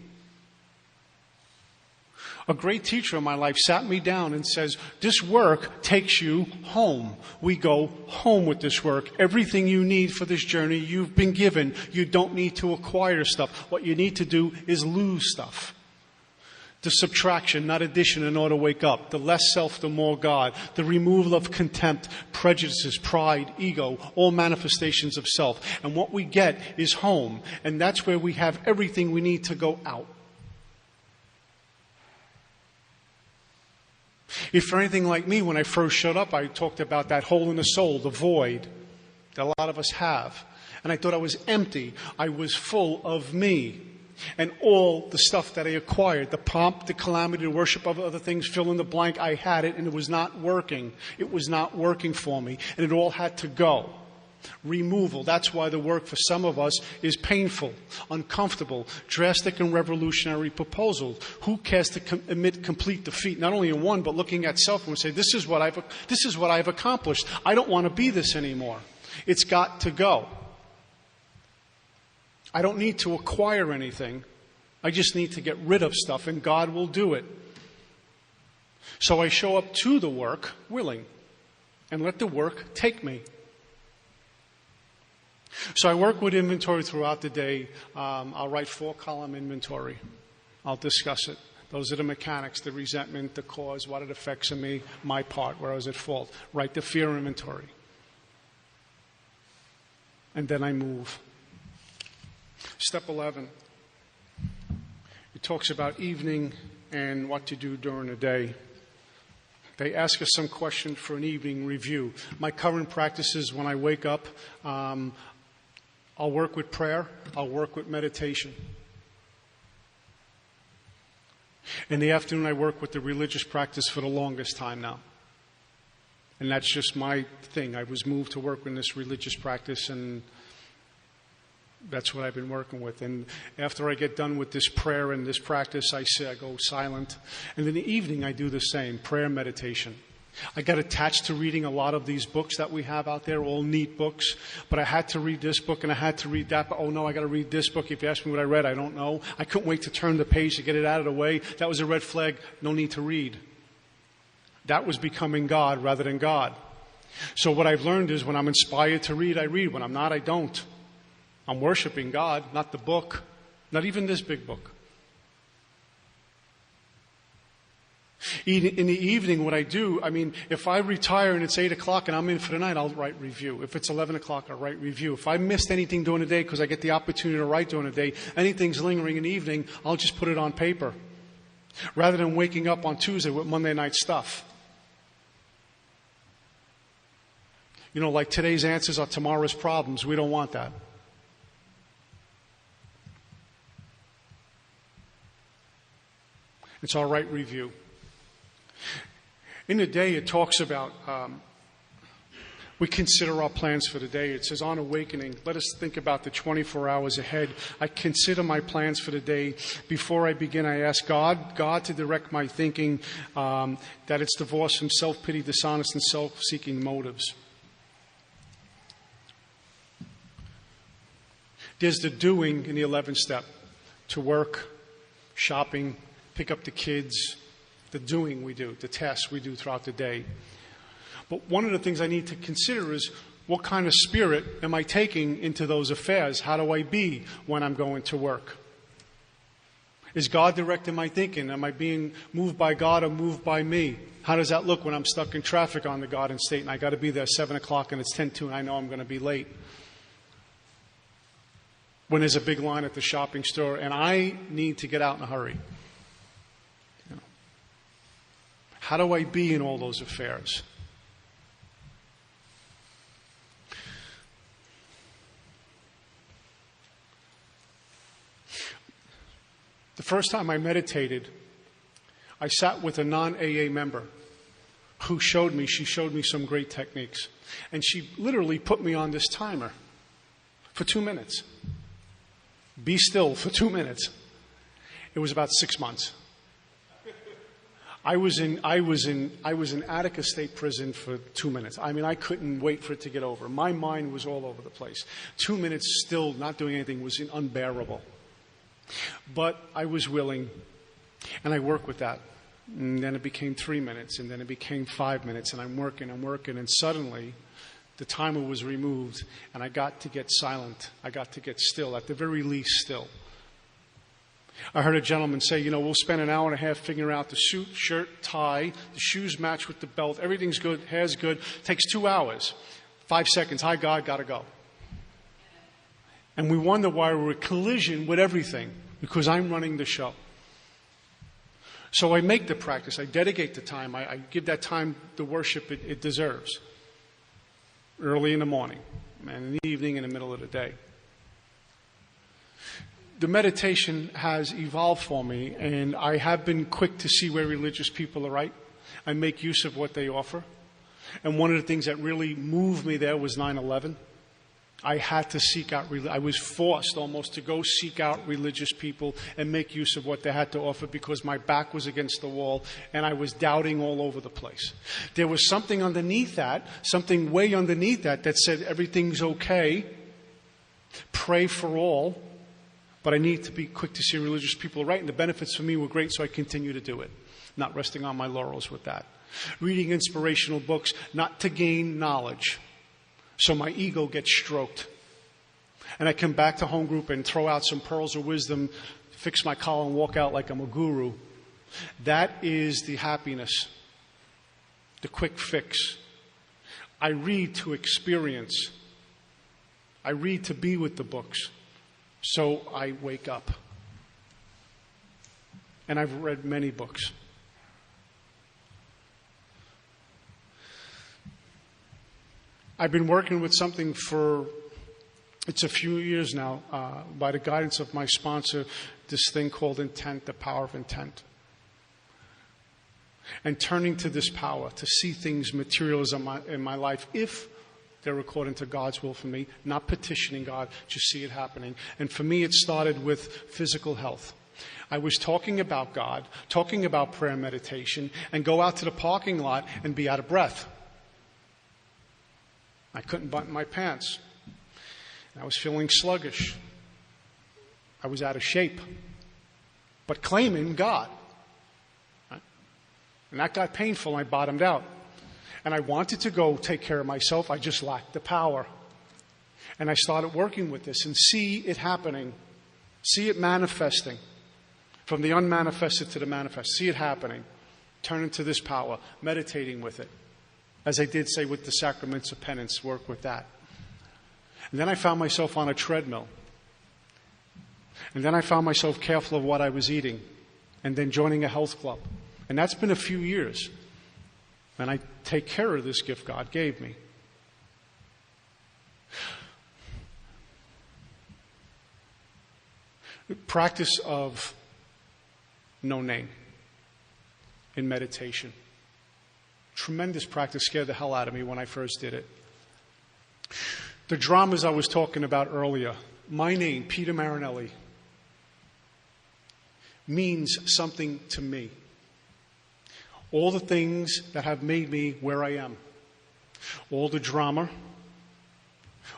A great teacher in my life sat me down and says, this work takes you home. We go home with this work. Everything you need for this journey, you've been given. You don't need to acquire stuff. What you need to do is lose stuff. The subtraction, not addition, in order to wake up. The less self, the more God. The removal of contempt, prejudices, pride, ego, all manifestations of self. And what we get is home. And that's where we have everything we need to go out. If you're anything like me, when I first showed up, I talked about that hole in the soul, the void that a lot of us have. And I thought I was empty. I was full of me. And all the stuff that I acquired, the pomp, the calamity, the worship of other things, fill in the blank, I had it, and it was not working. It was not working for me. And it all had to go. Removal. That's why the work for some of us is painful, uncomfortable, drastic and revolutionary proposals. Who cares to admit complete defeat, not only in one, but looking at self and say, this is what I've accomplished. I don't want to be this anymore. It's got to go. I don't need to acquire anything. I just need to get rid of stuff, and God will do it. So I show up to the work willing, and let the work take me. So I work with inventory throughout the day. I'll write 4-column inventory. I'll discuss it. Those are the mechanics, the resentment, the cause, what it affects in me, my part, where I was at fault. Write the fear inventory. And then I move. Step 11. It talks about evening and what to do during the day. They ask us some questions for an evening review. My current practice is when I wake up, I'll work with prayer. I'll work with meditation. In the afternoon, I work with the religious practice for the longest time now. And that's just my thing. I was moved to work in this religious practice, and that's what I've been working with. And after I get done with this prayer and this practice, I go silent. And in the evening, I do the same, prayer, meditation. I got attached to reading a lot of these books that we have out there, all neat books. But I had to read this book and I had to read that. But oh no, I got to read this book. If you ask me what I read, I don't know. I couldn't wait to turn the page to get it out of the way. That was a red flag. No need to read. That was becoming God rather than God. So what I've learned is when I'm inspired to read, I read. When I'm not, I don't. I'm worshiping God, not the book, not even this big book. In the evening, what I do, if I retire and it's 8 o'clock and I'm in for the night, I'll write review. If it's 11 o'clock, I'll write review. If I missed anything during the day because I get the opportunity to write during the day, anything's lingering in the evening, I'll just put it on paper. Rather than waking up on Tuesday with Monday night stuff. You know, like today's answers are tomorrow's problems. We don't want that. It's our right review. In the day, it talks about, we consider our plans for the day. It says, on awakening, let us think about the 24 hours ahead. I consider my plans for the day. Before I begin, I ask God to direct my thinking, that it's divorced from self-pity, dishonest, and self-seeking motives. There's the doing in the 11th step. To work, shopping, pick up the kids, the doing we do, the tasks we do throughout the day. But one of the things I need to consider is what kind of spirit am I taking into those affairs? How do I be when I'm going to work? Is God directing my thinking? Am I being moved by God or moved by me? How does that look when I'm stuck in traffic on the Garden State and I got to be there at 7 o'clock and it's 10:02 and I know I'm going to be late? When there's a big line at the shopping store and I need to get out in a hurry. How do I be in all those affairs? The first time I meditated, I sat with a non-AA member who showed me some great techniques. And she literally put me on this timer for 2 minutes. Be still for 2 minutes. It was about 6 months. I was in Attica State Prison for 2 minutes. I mean, I couldn't wait for it to get over. My mind was all over the place. 2 minutes still not doing anything was unbearable. But I was willing, and I worked with that. And then it became 3 minutes, and then it became 5 minutes, and I'm working, and suddenly the timer was removed, and I got to get silent. I got to get still, at the very least still. I heard a gentleman say, we'll spend an hour and a half figuring out the suit, shirt, tie, the shoes match with the belt, everything's good, hair's good, takes 2 hours. 5 seconds, hi God, gotta go. And we wonder why we're in collision with everything, because I'm running the show. So I make the practice, I dedicate the time, I give that time the worship it deserves. Early in the morning, and in the evening, in the middle of the day. The meditation has evolved for me, and I have been quick to see where religious people are right. I make use of what they offer. And one of the things that really moved me there was 9/11. I had to seek out, I was forced almost to go seek out religious people and make use of what they had to offer because my back was against the wall and I was doubting all over the place. There was something underneath that, something way underneath that said everything's okay, pray for all, but I need to be quick to see religious people right, and the benefits for me were great, so I continue to do it, not resting on my laurels with that. Reading inspirational books, not to gain knowledge, so my ego gets stroked. And I come back to home group and throw out some pearls of wisdom, fix my collar and walk out like I'm a guru. That is the happiness, the quick fix. I read to experience. I read to be with the books. So I wake up. And I've read many books. I've been working with something it's a few years now, by the guidance of my sponsor, this thing called intent, the power of intent. And turning to this power to see things materialize in my life if they're according to God's will for me, not petitioning God, just see it happening. And for me, it started with physical health. I was talking about God, talking about prayer and meditation, and go out to the parking lot and be out of breath. I couldn't button my pants. I was feeling sluggish. I was out of shape. But claiming God. And that got painful. I bottomed out. And I wanted to go take care of myself. I just lacked the power. And I started working with this and see it happening. See it manifesting. From the unmanifested to the manifest. See it happening. Turn into this power. Meditating with it. As I did say with the sacraments of penance, work with that. And then I found myself on a treadmill. And then I found myself careful of what I was eating. And then joining a health club. And that's been a few years. And I take care of this gift God gave me. The practice of no name in meditation. Tremendous practice, scared the hell out of me when I first did it. The dramas I was talking about earlier, my name, Peter Marinelli, means something to me. All the things that have made me where I am. All the drama,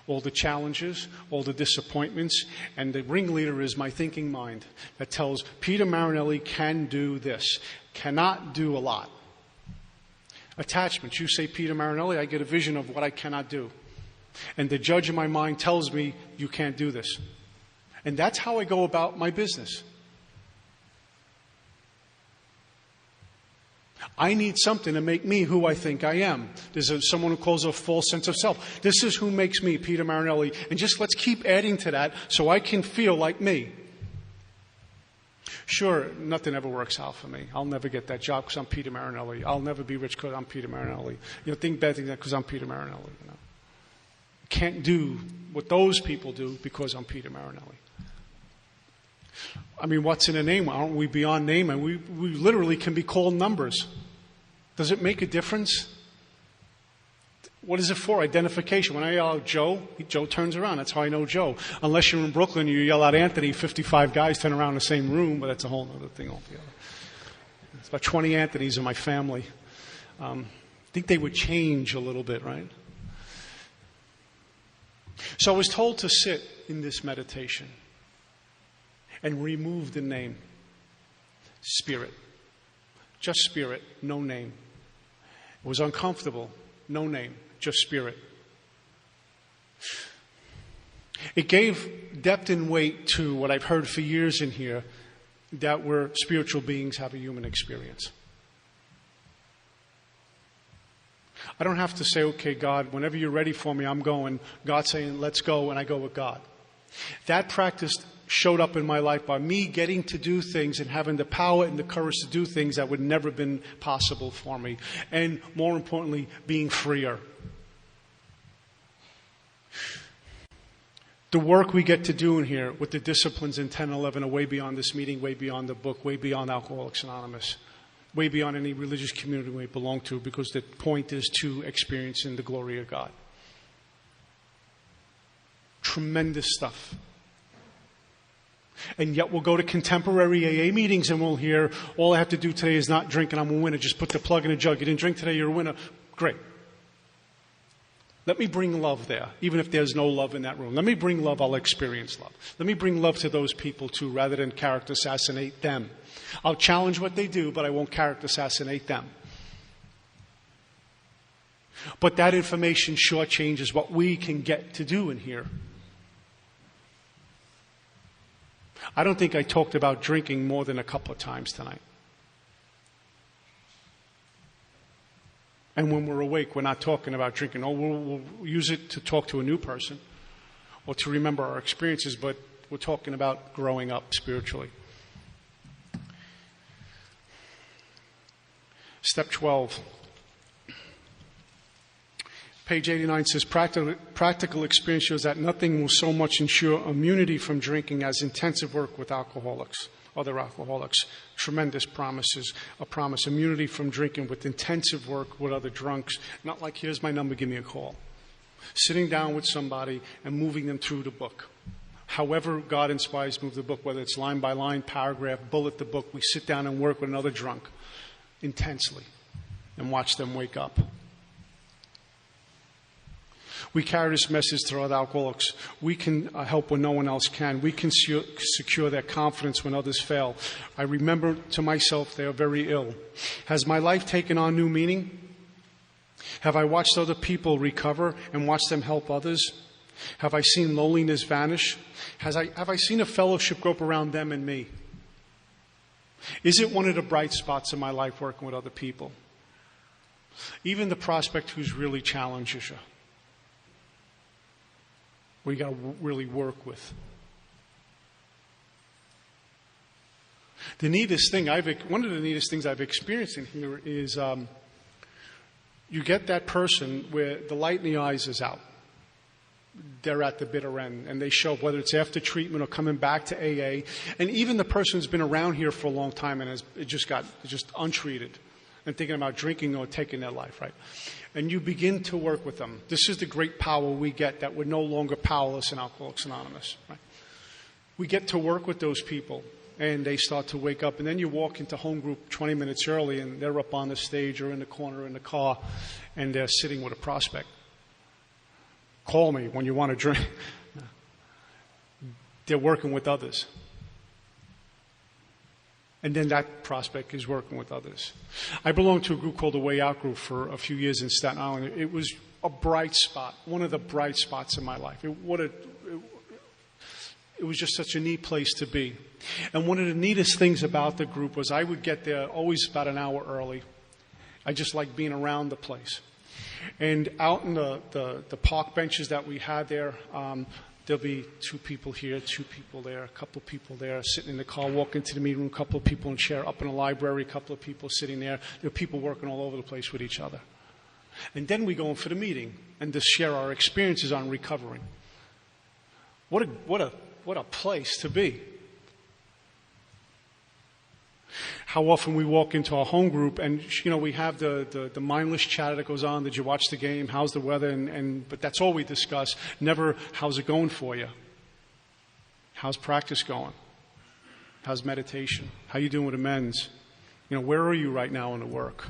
all the challenges, all the disappointments, and the ringleader is my thinking mind that tells Peter Marinelli can do this, cannot do a lot. Attachments. You say Peter Marinelli, I get a vision of what I cannot do. And the judge in my mind tells me, you can't do this. And that's how I go about my business. I need something to make me who I think I am. There's someone who calls it a false sense of self. This is who makes me, Peter Marinelli. And just let's keep adding to that so I can feel like me. Sure, nothing ever works out for me. I'll never get that job because I'm Peter Marinelli. I'll never be rich because I'm Peter Marinelli. Think bad things because I'm Peter Marinelli. Can't do what those people do because I'm Peter Marinelli. I mean, what's in a name? Aren't we beyond name? And we literally can be called numbers. Does it make a difference? What is it for? Identification. When I yell out Joe, Joe turns around. That's how I know Joe. Unless you're in Brooklyn, you yell out Anthony, 55 guys turn around in the same room, but that's a whole other thing altogether. It's about 20 Anthonys in my family. I think they would change a little bit, right? So I was told to sit in this meditation and remove the name. Spirit. Just spirit, no name. It was uncomfortable. No name, just spirit. It gave depth and weight to what I've heard for years in here, that we're spiritual beings have a human experience. I don't have to say, okay, God, whenever you're ready for me, I'm going. God saying, let's go, and I go with God. That practice showed up in my life by me getting to do things and having the power and the courage to do things that would never have been possible for me. And more importantly, being freer. The work we get to do in here with the disciplines in 10 and 11 are way beyond this meeting, way beyond the book, way beyond Alcoholics Anonymous, way beyond any religious community we belong to, because the point is to experiencing the glory of God. Tremendous stuff. And yet we'll go to contemporary AA meetings and we'll hear, all I have to do today is not drink and I'm a winner. Just put the plug in a jug. You didn't drink today, you're a winner. Great. Let me bring love there, even if there's no love in that room. Let me bring love, I'll experience love. Let me bring love to those people too, rather than character assassinate them. I'll challenge what they do, but I won't character assassinate them. But that information shortchanges what we can get to do in here. I don't think I talked about drinking more than a couple of times tonight. And when we're awake, we're not talking about drinking. Oh, we'll use it to talk to a new person or to remember our experiences, but we're talking about growing up spiritually. Step 12. Page 89 says, practical experience shows that nothing will so much ensure immunity from drinking as intensive work with alcoholics, other alcoholics. Tremendous promises, a promise, immunity from drinking with intensive work with other drunks. Not like, here's my number, give me a call. Sitting down with somebody and moving them through the book. However God inspires, move the book, whether it's line by line, paragraph, bullet the book. We sit down and work with another drunk intensely and watch them wake up. We carry this message to other alcoholics. We can help when no one else can. We can secure their confidence when others fail. I remember to myself, they are very ill. Has my life taken on new meaning? Have I watched other people recover and watched them help others? Have I seen loneliness vanish? Have I seen a fellowship grow up around them and me? Is it one of the bright spots in my life working with other people? Even the prospect who's really challenges you. We got to really work with. The neatest thing one of the neatest things I've experienced in here is you get that person where the light in the eyes is out. They're at the bitter end, and they show up, whether it's after treatment or coming back to AA. And even the person who's been around here for a long time and has just untreated and thinking about drinking or taking their life, right? And you begin to work with them. This is the great power we get, that we're no longer powerless in Alcoholics Anonymous, right? We get to work with those people, and they start to wake up. And then you walk into home group 20 minutes early, and they're up on the stage or in the corner in the car, and they're sitting with a prospect. Call me when you want to drink. They're working with others. And then that prospect is working with others. I belonged to a group called the Way Out Group for a few years in Staten Island. It was a bright spot, one of the bright spots in my life. It was just such a neat place to be. And one of the neatest things about the group was I would get there always about an hour early. I just liked being around the place. And out in the park benches that we had there there'll be 2 people here, 2 people there, a couple of people there, sitting in the car, walk into the meeting room, a couple of people in a chair, up in the library, a couple of people sitting there. There are people working all over the place with each other. And then we go in for the meeting and to share our experiences on recovering. What a place to be. How often we walk into our home group and, we have the mindless chatter that goes on. Did you watch the game? How's the weather? But that's all we discuss. Never, how's it going for you? How's practice going? How's meditation? How you doing with amends? Where are you right now in the work?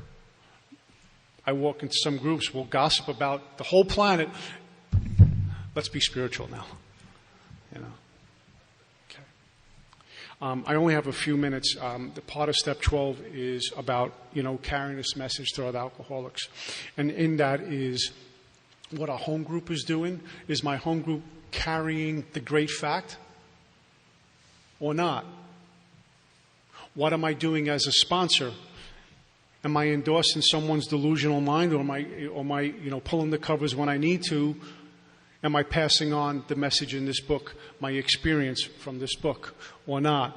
I walk into some groups, we'll gossip about the whole planet. Let's be spiritual now. Okay. I only have a few minutes. The part of step 12 is about, carrying this message to other alcoholics. And in that is what our home group is doing. Is my home group carrying the great fact or not? What am I doing as a sponsor? Am I endorsing someone's delusional mind, or am I pulling the covers when I need to? Am I passing on the message in this book, my experience from this book, or not?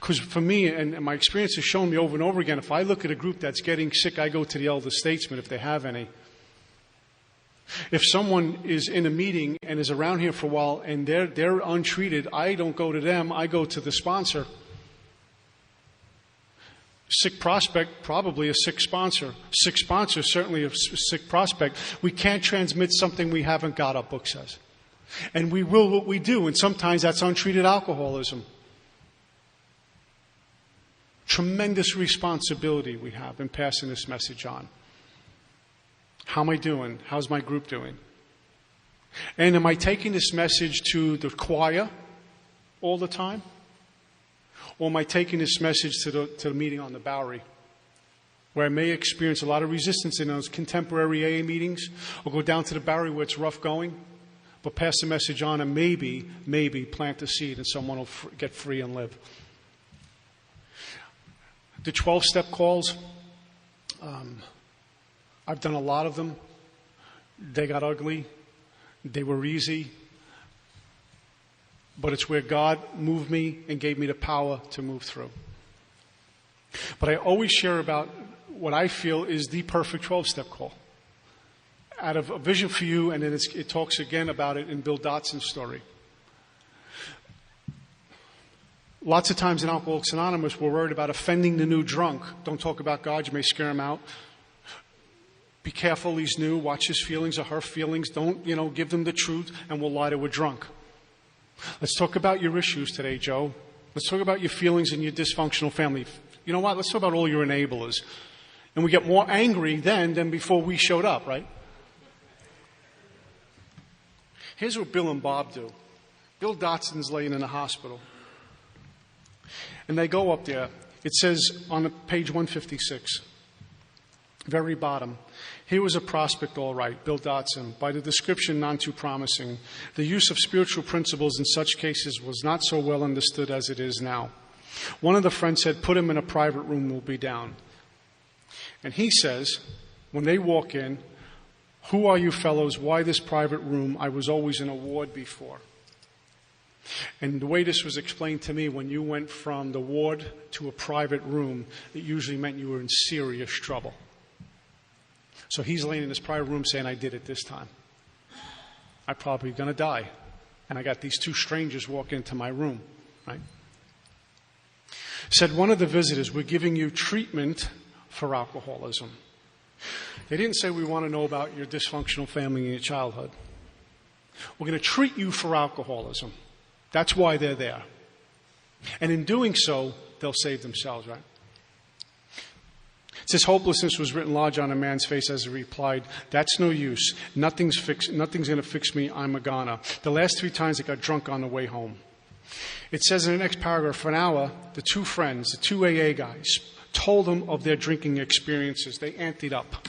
Because for me, and my experience has shown me over and over again, if I look at a group that's getting sick, I go to the elder statesmen if they have any. If someone is in a meeting and is around here for a while and they're untreated, I don't go to them, I go to the sponsor. Sick prospect, probably a sick sponsor. Sick sponsor, certainly a sick prospect. We can't transmit something we haven't got, our book says. And we will what we do, and sometimes that's untreated alcoholism. Tremendous responsibility we have in passing this message on. How am I doing? How's my group doing? And am I taking this message to the choir all the time? Or am I taking this message to the meeting on the Bowery, where I may experience a lot of resistance in those contemporary AA meetings, or go down to the Bowery where it's rough going, but pass the message on and maybe plant a seed and someone will get free and live. The 12-step calls, I've done a lot of them. They got ugly. They were easy. But it's where God moved me and gave me the power to move through. But I always share about what I feel is the perfect 12-step call. Out of A Vision for You, and then it talks again about it in Bill Dotson's story. Lots of times in Alcoholics Anonymous, we're worried about offending the new drunk. Don't talk about God, you may scare him out. Be careful, he's new. Watch his feelings or her feelings. Don't, give them the truth, and we'll lie to a drunk. Let's talk about your issues today, Joe. Let's talk about your feelings and your dysfunctional family. You know what? Let's talk about all your enablers. And we get more angry then than before we showed up, right? Here's what Bill and Bob do. Bill Dotson's laying in the hospital. And they go up there. It says on page 156, very bottom, here was a prospect, all right, Bill Dotson. By the description, none too promising. The use of spiritual principles in such cases was not so well understood as it is now. One of the friends said, put him in a private room, we'll be down. And he says, when they walk in, who are you fellows? Why this private room? I was always in a ward before. And the way this was explained to me, when you went from the ward to a private room, it usually meant you were in serious trouble. So he's laying in this private room saying, I did it this time. I'm probably going to die. And I got these 2 strangers walking into my room, right? Said one of the visitors, we're giving you treatment for alcoholism. They didn't say we want to know about your dysfunctional family in your childhood. We're going to treat you for alcoholism. That's why they're there. And in doing so, they'll save themselves, right? It says hopelessness was written large on a man's face as he replied, that's no use. Nothing's going to fix me. I'm a goner. The last 3 times I got drunk on the way home. It says in the next paragraph, for an hour, the 2 friends, the 2 AA guys, told them of their drinking experiences. They anteed up.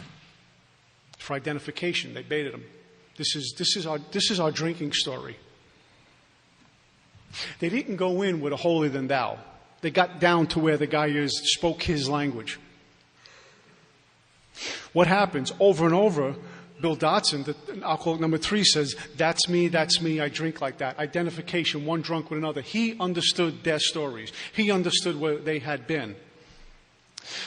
For identification, they baited them. This is our drinking story. They didn't go in with a holier than thou. They got down to where the guy spoke his language. What happens? Over and over, Bill Dotson, alcoholic number 3, says, that's me, I drink like that. Identification, one drunk with another. He understood their stories. He understood where they had been.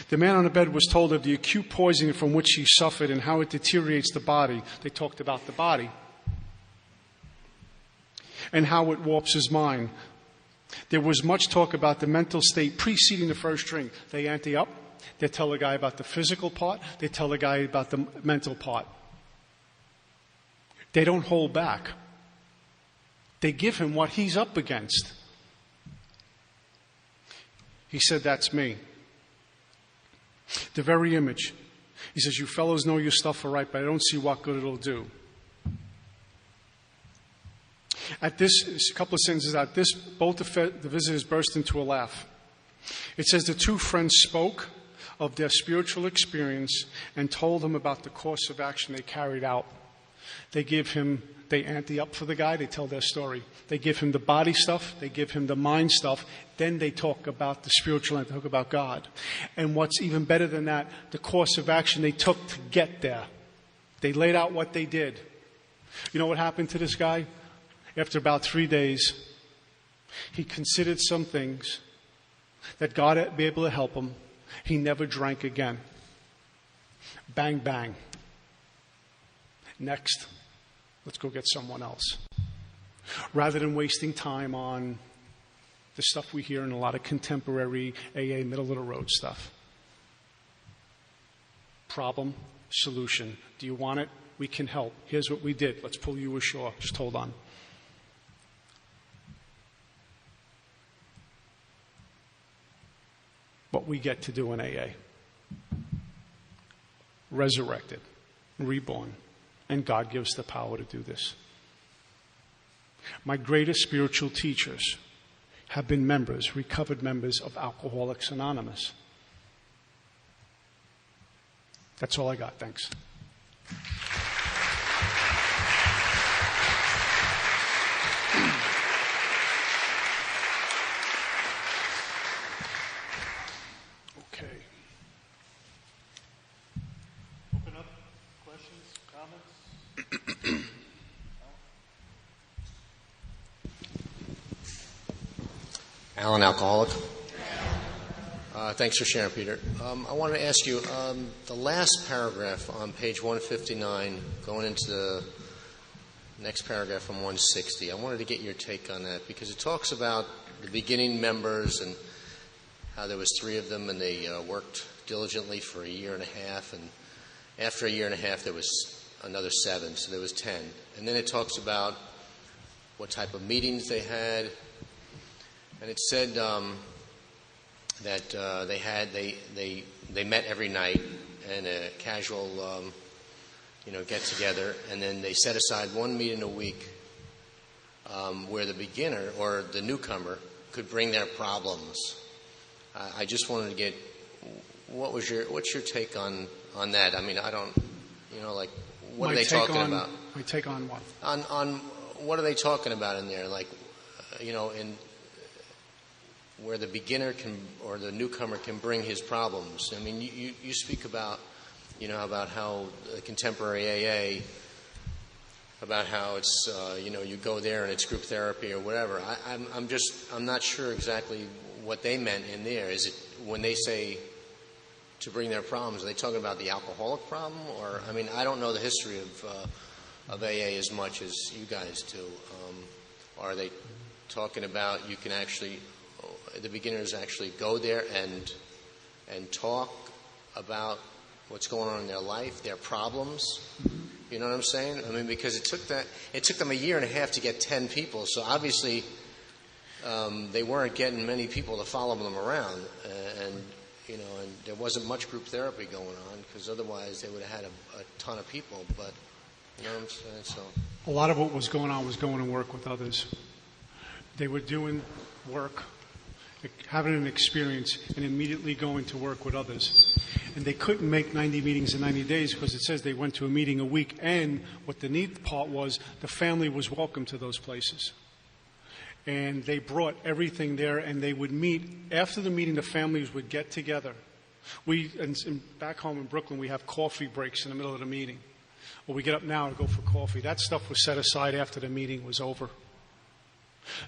The man on the bed was told of the acute poisoning from which he suffered and how it deteriorates the body. They talked about the body and how it warps his mind. There was much talk about the mental state preceding the first drink. They ante up. They tell the guy about the physical part. They tell the guy about the mental part. They don't hold back. They give him what he's up against. He said, that's me. The very image. He says, you fellows know your stuff all right, but I don't see what good it'll do. At this, a couple of sentences out, both the visitors burst into a laugh. It says the two friends spoke of their spiritual experience and told him about the course of action they carried out. They ante up for the guy, they tell their story. They give him the body stuff, they give him the mind stuff, then they talk about the spiritual and talk about God. And what's even better than that, the course of action they took to get there. They laid out what they did. You know what happened to this guy? After about 3 days, he considered some things that God would be able to help him. He never drank again. Bang, bang. Next, let's go get someone else. Rather than wasting time on the stuff we hear in a lot of contemporary AA middle of the road stuff. Problem, solution. Do you want it? We can help. Here's what we did. Let's pull you ashore. Just hold on. What we get to do in AA. Resurrected, reborn. And God gives the power to do this. My greatest spiritual teachers have been members, recovered members of Alcoholics Anonymous. That's all I got. Thanks. Okay. Open up questions, comments? Alan, alcoholic. Thanks for sharing, Peter. I wanted to ask you, the last paragraph on page 159, going into the next paragraph from 160, I wanted to get your take on that because it talks about the beginning members and how there was 3 of them and they worked diligently for a year and a half, and after a year and a half there was another 7, so there was 10. And then it talks about what type of meetings they had. And it said that they met every night in a casual, get together, and then they set aside one meeting a week where the beginner or the newcomer could bring their problems. I just wanted to get what's your take on that? I mean, I don't, what are they talking about? My take on what? On what are they talking about in there? Like, in where the beginner can or the newcomer can bring his problems. I mean, you speak about, about how contemporary AA, about how it's, you go there and it's group therapy or whatever. I'm not sure exactly what they meant in there. Is it when they say to bring their problems, are they talking about the alcoholic problem? Or, I mean, I don't know the history of AA as much as you guys do. Are they talking about you can actually, the beginners actually go there and talk about what's going on in their life, their problems? You know what I'm saying? I mean, because it took them a year and a half to get 10 people, so obviously they weren't getting many people to follow them around, and there wasn't much group therapy going on, because otherwise they would have had a ton of people. But you know what I'm saying? So a lot of what was going on was going to work with others. They were doing work, having an experience, and immediately going to work with others. And they couldn't make 90 meetings in 90 days because it says they went to a meeting a week. And what the neat part was, the family was welcome to those places. And they brought everything there, and they would meet. After the meeting, the families would get together. And back home in Brooklyn, we have coffee breaks in the middle of the meeting. or we get up now to go for coffee. That stuff was set aside after the meeting was over.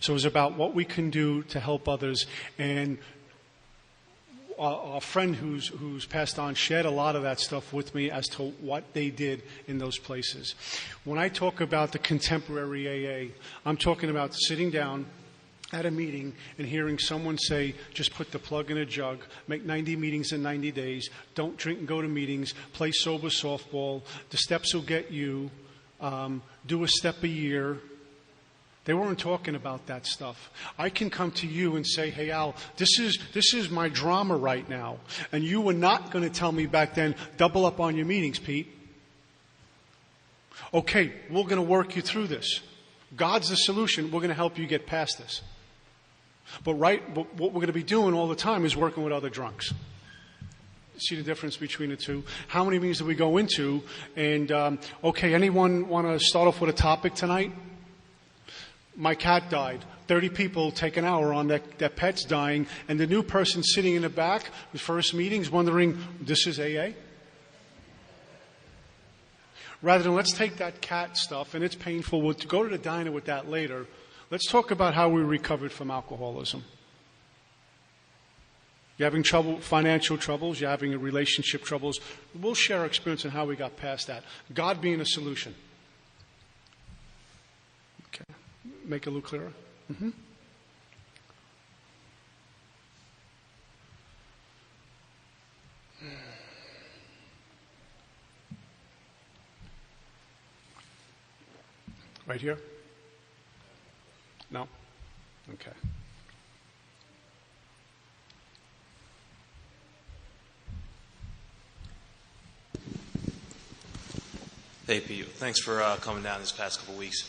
So it was about what we can do to help others. And our friend who's passed on shared a lot of that stuff with me as to what they did in those places. When I talk about the contemporary AA, I'm talking about sitting down at a meeting and hearing someone say, just put the plug in a jug, make 90 meetings in 90 days, don't drink and go to meetings, play sober softball, the steps will get you, do a step a year. They weren't talking about that stuff. I can come to you and say, hey, Al, this is my drama right now. And you were not going to tell me back then, double up on your meetings, Pete. Okay, we're going to work you through this. God's the solution. We're going to help you get past this. But what we're going to be doing all the time is working with other drunks. See the difference between the two? How many meetings do we go into? And, okay, anyone want to start off with a topic tonight? My cat died. 30 people take an hour on that pet's dying, and the new person sitting in the back, the first meeting's wondering, this is AA? Rather than let's take that cat stuff, and it's painful, we'll go to the diner with that later. Let's talk about how we recovered from alcoholism. You're having trouble, financial troubles, you're having relationship troubles. We'll share our experience on how we got past that. God being a solution. Okay. Make it a little clearer? Mm-hmm. Right here? No? Okay. Hey, Pete. Thanks for coming down this past couple weeks.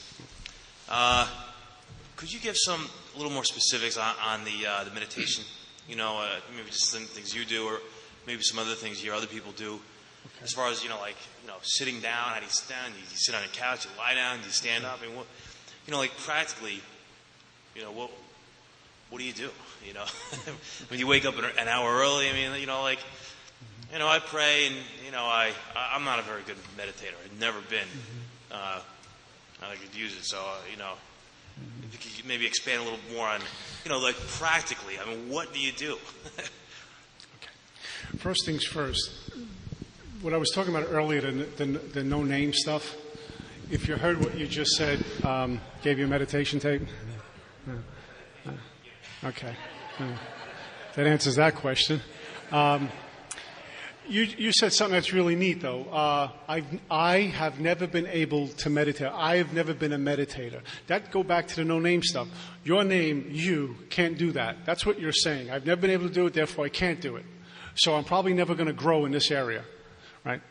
Could you give a little more specifics on the meditation? You know, maybe just some things you do, or maybe some other things you hear other people do. Okay. As far as sitting down, how do you sit down? Do you sit on a couch? You lie down? Do you stand up? I mean, practically, what do you do? When you wake up an hour early. I mean, I pray, and I'm not a very good meditator. I've never been. I could use it, so if you could maybe expand a little more on, practically. I mean, what do you do? Okay. First things first. What I was talking about earlier, the no name stuff. If you heard what you just said, gave you a meditation tape. Okay, that answers that question. You said something that's really neat, though. I have never been able to meditate. I have never been a meditator. That go back to the no-name stuff. Your name, you, can't do that. That's what you're saying. I've never been able to do it, therefore I can't do it. So I'm probably never going to grow in this area, right?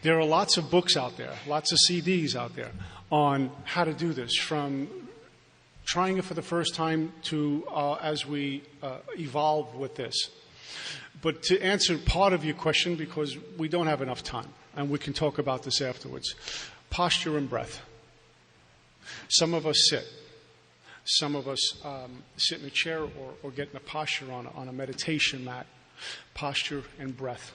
There are lots of books out there, lots of CDs out there on how to do this, from trying it for the first time to as we evolve with this. But to answer part of your question, because we don't have enough time, and we can talk about this afterwards, posture and breath. Some of us sit. Some of us sit in a chair or get in a posture on a meditation mat. Posture and breath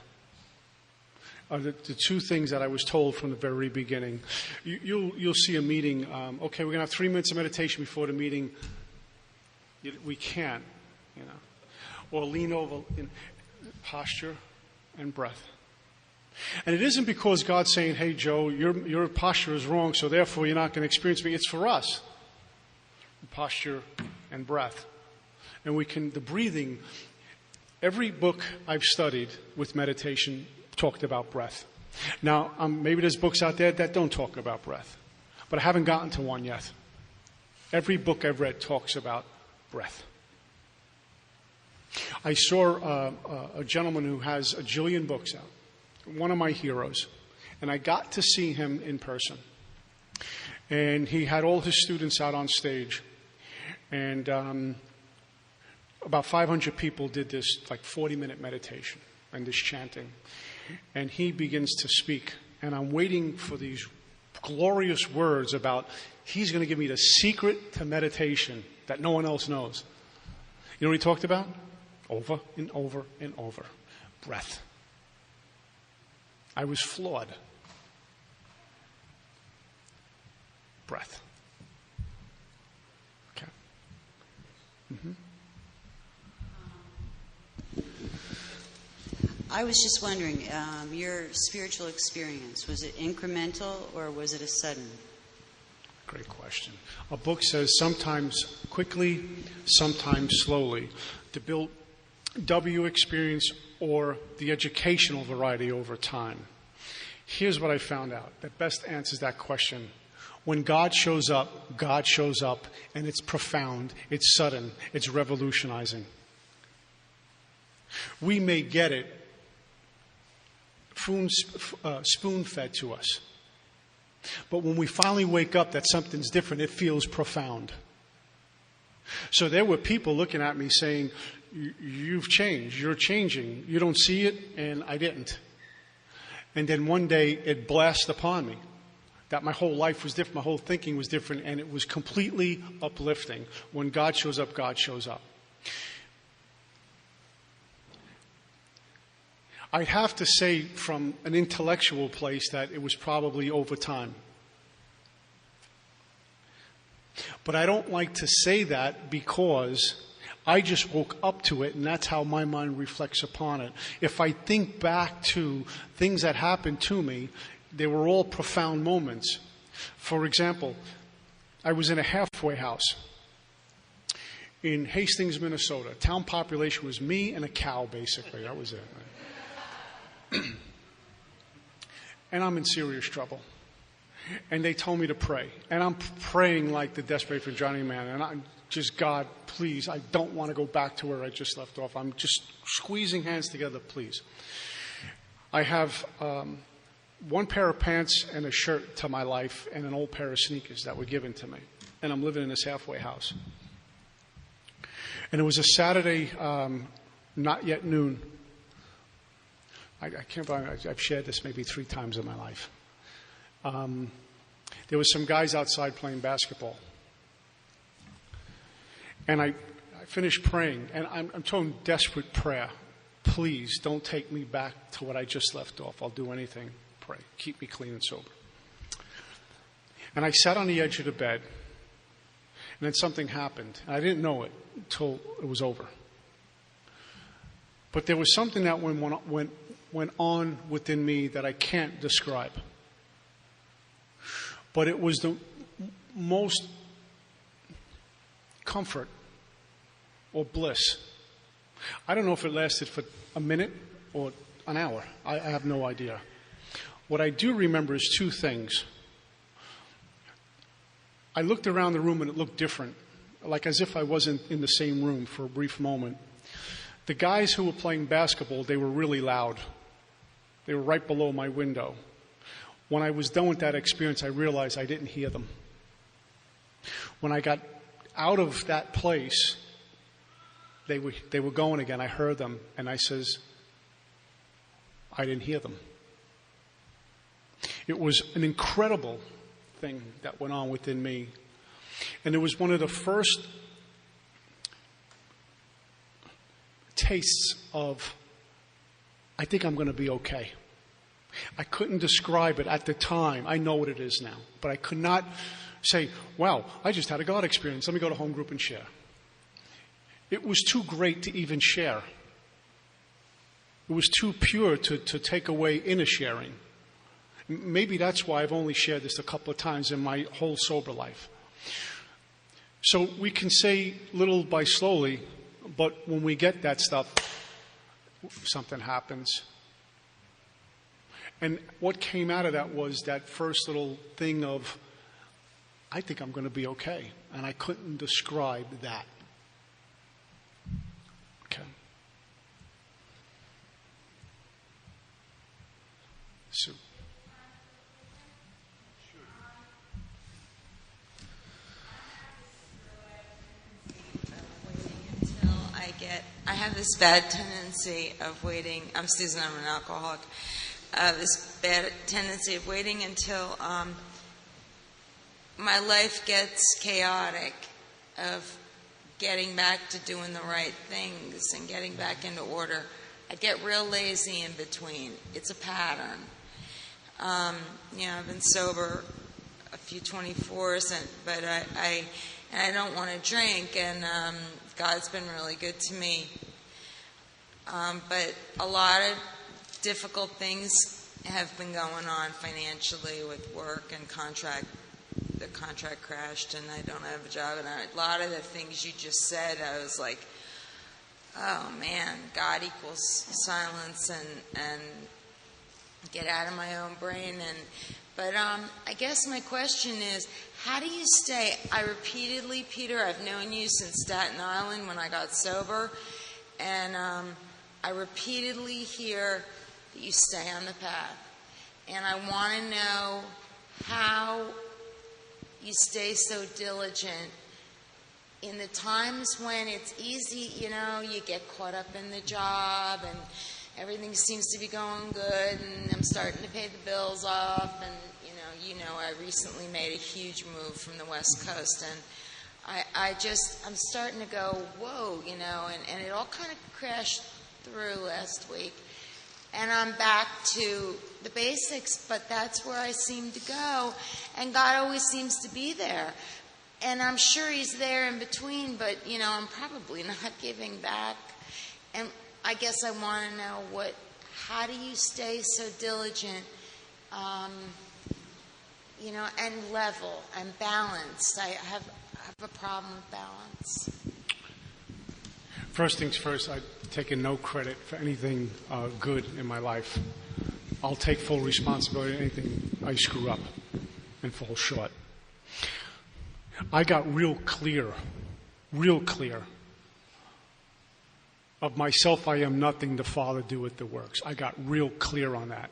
are the two things that I was told from the very beginning. You'll see a meeting. Okay, we're going to have 3 minutes of meditation before the meeting. We can't, or lean over. Posture and breath. And it isn't because God's saying, hey, Joe, your posture is wrong, so therefore you're not going to experience me. It's for us. Posture and breath. And the breathing, every book I've studied with meditation talked about breath. Now, maybe there's books out there that don't talk about breath, but I haven't gotten to one yet. Every book I've read talks about breath. I saw a gentleman who has a jillion books out, one of my heroes, and I got to see him in person. And he had all his students out on stage, and about 500 people did this 40-minute meditation and this chanting. And he begins to speak, and I'm waiting for these glorious words about he's going to give me the secret to meditation that no one else knows. You know what he talked about? Over and over and over. Breath. I was flawed. breath. Okay. Mm-hmm. I was just wondering, your spiritual experience, was it incremental or was it a sudden? Great question. A book says sometimes quickly, sometimes slowly. To build W experience or the educational variety over time. Here's what I found out that best answers that question. When God shows up, and it's profound, it's sudden, it's revolutionizing. We may get it spoon-fed to us. But when we finally wake up that something's different, it feels profound. So there were people looking at me saying, you've changed, you're changing, you don't see it, and I didn't. And then one day it blasted upon me that my whole life was different, my whole thinking was different, and it was completely uplifting. When God shows up, God shows up. I'd have to say from an intellectual place that it was probably over time. But I don't like to say that because I just woke up to it, and that's how my mind reflects upon it. If I think back to things that happened to me, they were all profound moments. For example, I was in a halfway house in Hastings, Minnesota. Town population was me and a cow, basically. That was it. And I'm in serious trouble. And they told me to pray. And I'm praying like the Desperate for Johnny Man. And I'm just, God, please, I don't want to go back to where I just left off. I'm just squeezing hands together, please. I have one pair of pants and a shirt to my life and an old pair of sneakers that were given to me. And I'm living in this halfway house. And it was a Saturday, not yet noon. I can't believe I've shared this maybe 3 times in my life. There was some guys outside playing basketball. And I finished praying, and I'm talking desperate prayer. Please don't take me back to what I just left off. I'll do anything. Pray. Keep me clean and sober. And I sat on the edge of the bed, and then something happened. And I didn't know it until it was over. But there was something that went on within me that I can't describe. But it was the most comfort or bliss. I don't know if it lasted for a minute or an hour. I have no idea. What I do remember is 2 things. I looked around the room and it looked different, like as if I wasn't in the same room for a brief moment. The guys who were playing basketball, they were really loud. They were right below my window. When I was done with that experience, I realized I didn't hear them. When I got out of that place, they were going again. I heard them, and I says, I didn't hear them. It was an incredible thing that went on within me. And it was one of the first tastes of, I think I'm going to be okay. I couldn't describe it at the time. I know what it is now. But I could not say, wow, I just had a God experience. Let me go to home group and share. It was too great to even share. It was too pure to take away in a sharing. Maybe that's why I've only shared this a couple of times in my whole sober life. So we can say little by slowly, but when we get that stuff, something happens. And what came out of that was that first little thing of, I think I'm going to be okay. And I couldn't describe that. Okay. So. I have this bad tendency of waiting. I'm Susan, I'm an alcoholic. This bad tendency of waiting until my life gets chaotic, of getting back to doing the right things and getting back into order. I get real lazy in between. It's a pattern. I've been sober a few 24s, but I don't want to drink, and God's been really good to me. But a lot of difficult things have been going on financially with work and contract. The contract crashed, and I don't have a job. And a lot of the things you just said, I was like, oh man, God equals silence, and get out of my own brain. But I guess my question is, how do you stay? I repeatedly, Peter, I've known you since Staten Island when I got sober, and I repeatedly hear that you stay on the path. And I want to know how you stay so diligent in the times when it's easy, you get caught up in the job and everything seems to be going good, and I'm starting to pay the bills off, and I recently made a huge move from the West Coast, and I'm starting to go, whoa, and it all kind of crashed through last week. And I'm back to the basics, but that's where I seem to go. And God always seems to be there. And I'm sure He's there in between, but, I'm probably not giving back. And I guess I want to know how do you stay so diligent, and level and balanced? I have a problem with balance. First things first, I've taken no credit for anything good in my life. I'll take full responsibility for anything I screw up and fall short. I got real clear of myself. I am nothing, the Father doeth the works. I got real clear on that.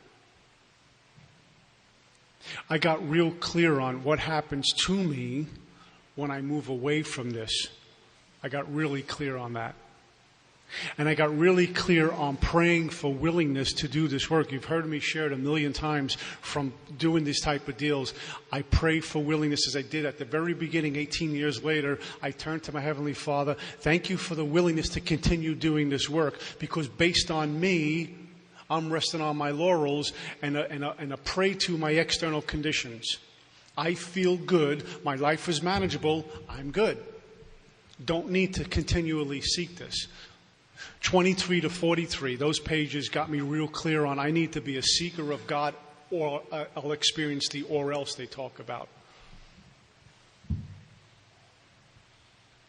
I got real clear on what happens to me when I move away from this. I got really clear on that. And I got really clear on praying for willingness to do this work. You've heard me share it a million times from doing these type of deals. I pray for willingness, as I did at the very beginning, 18 years later. I turned to my Heavenly Father. Thank you for the willingness to continue doing this work, because based on me, I'm resting on my laurels and a prey to my external conditions. I feel good. My life is manageable. I'm good. Don't need to continually seek this. 23 to 43, those pages got me real clear on I need to be a seeker of God, or I'll experience the or else they talk about.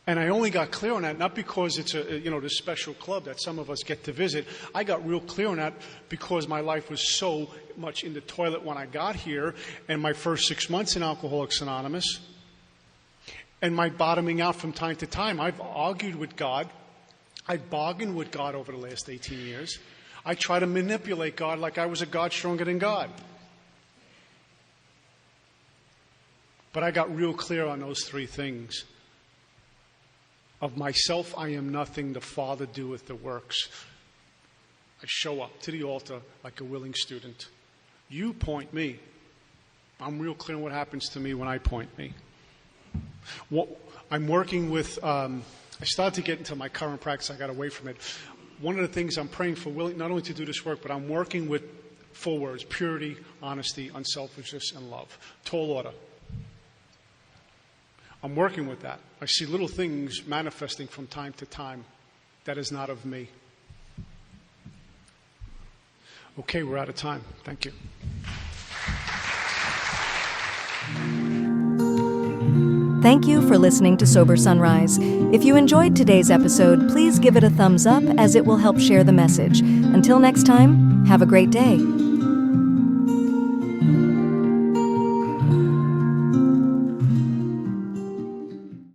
And I only got clear on that not because it's this special club that some of us get to visit. I got real clear on that because my life was so much in the toilet when I got here, and my first 6 months in Alcoholics Anonymous, and my bottoming out from time to time. I've argued with God. I've bargained with God over the last 18 years. I try to manipulate God like I was a God stronger than God. But I got real clear on those three things. Of myself, I am nothing. The Father doeth the works. I show up to the altar like a willing student. You point me. I'm real clear on what happens to me when I point me. I'm working with... I started to get into my current practice. I got away from it. One of the things I'm praying for, not only to do this work, but I'm working with 4 words: purity, honesty, unselfishness, and love. Tall order. I'm working with that. I see little things manifesting from time to time that is not of me. Okay, we're out of time. Thank you. Thank you for listening to Sober Sunrise. If you enjoyed today's episode, please give it a thumbs up, as it will help share the message. Until next time, have a great day.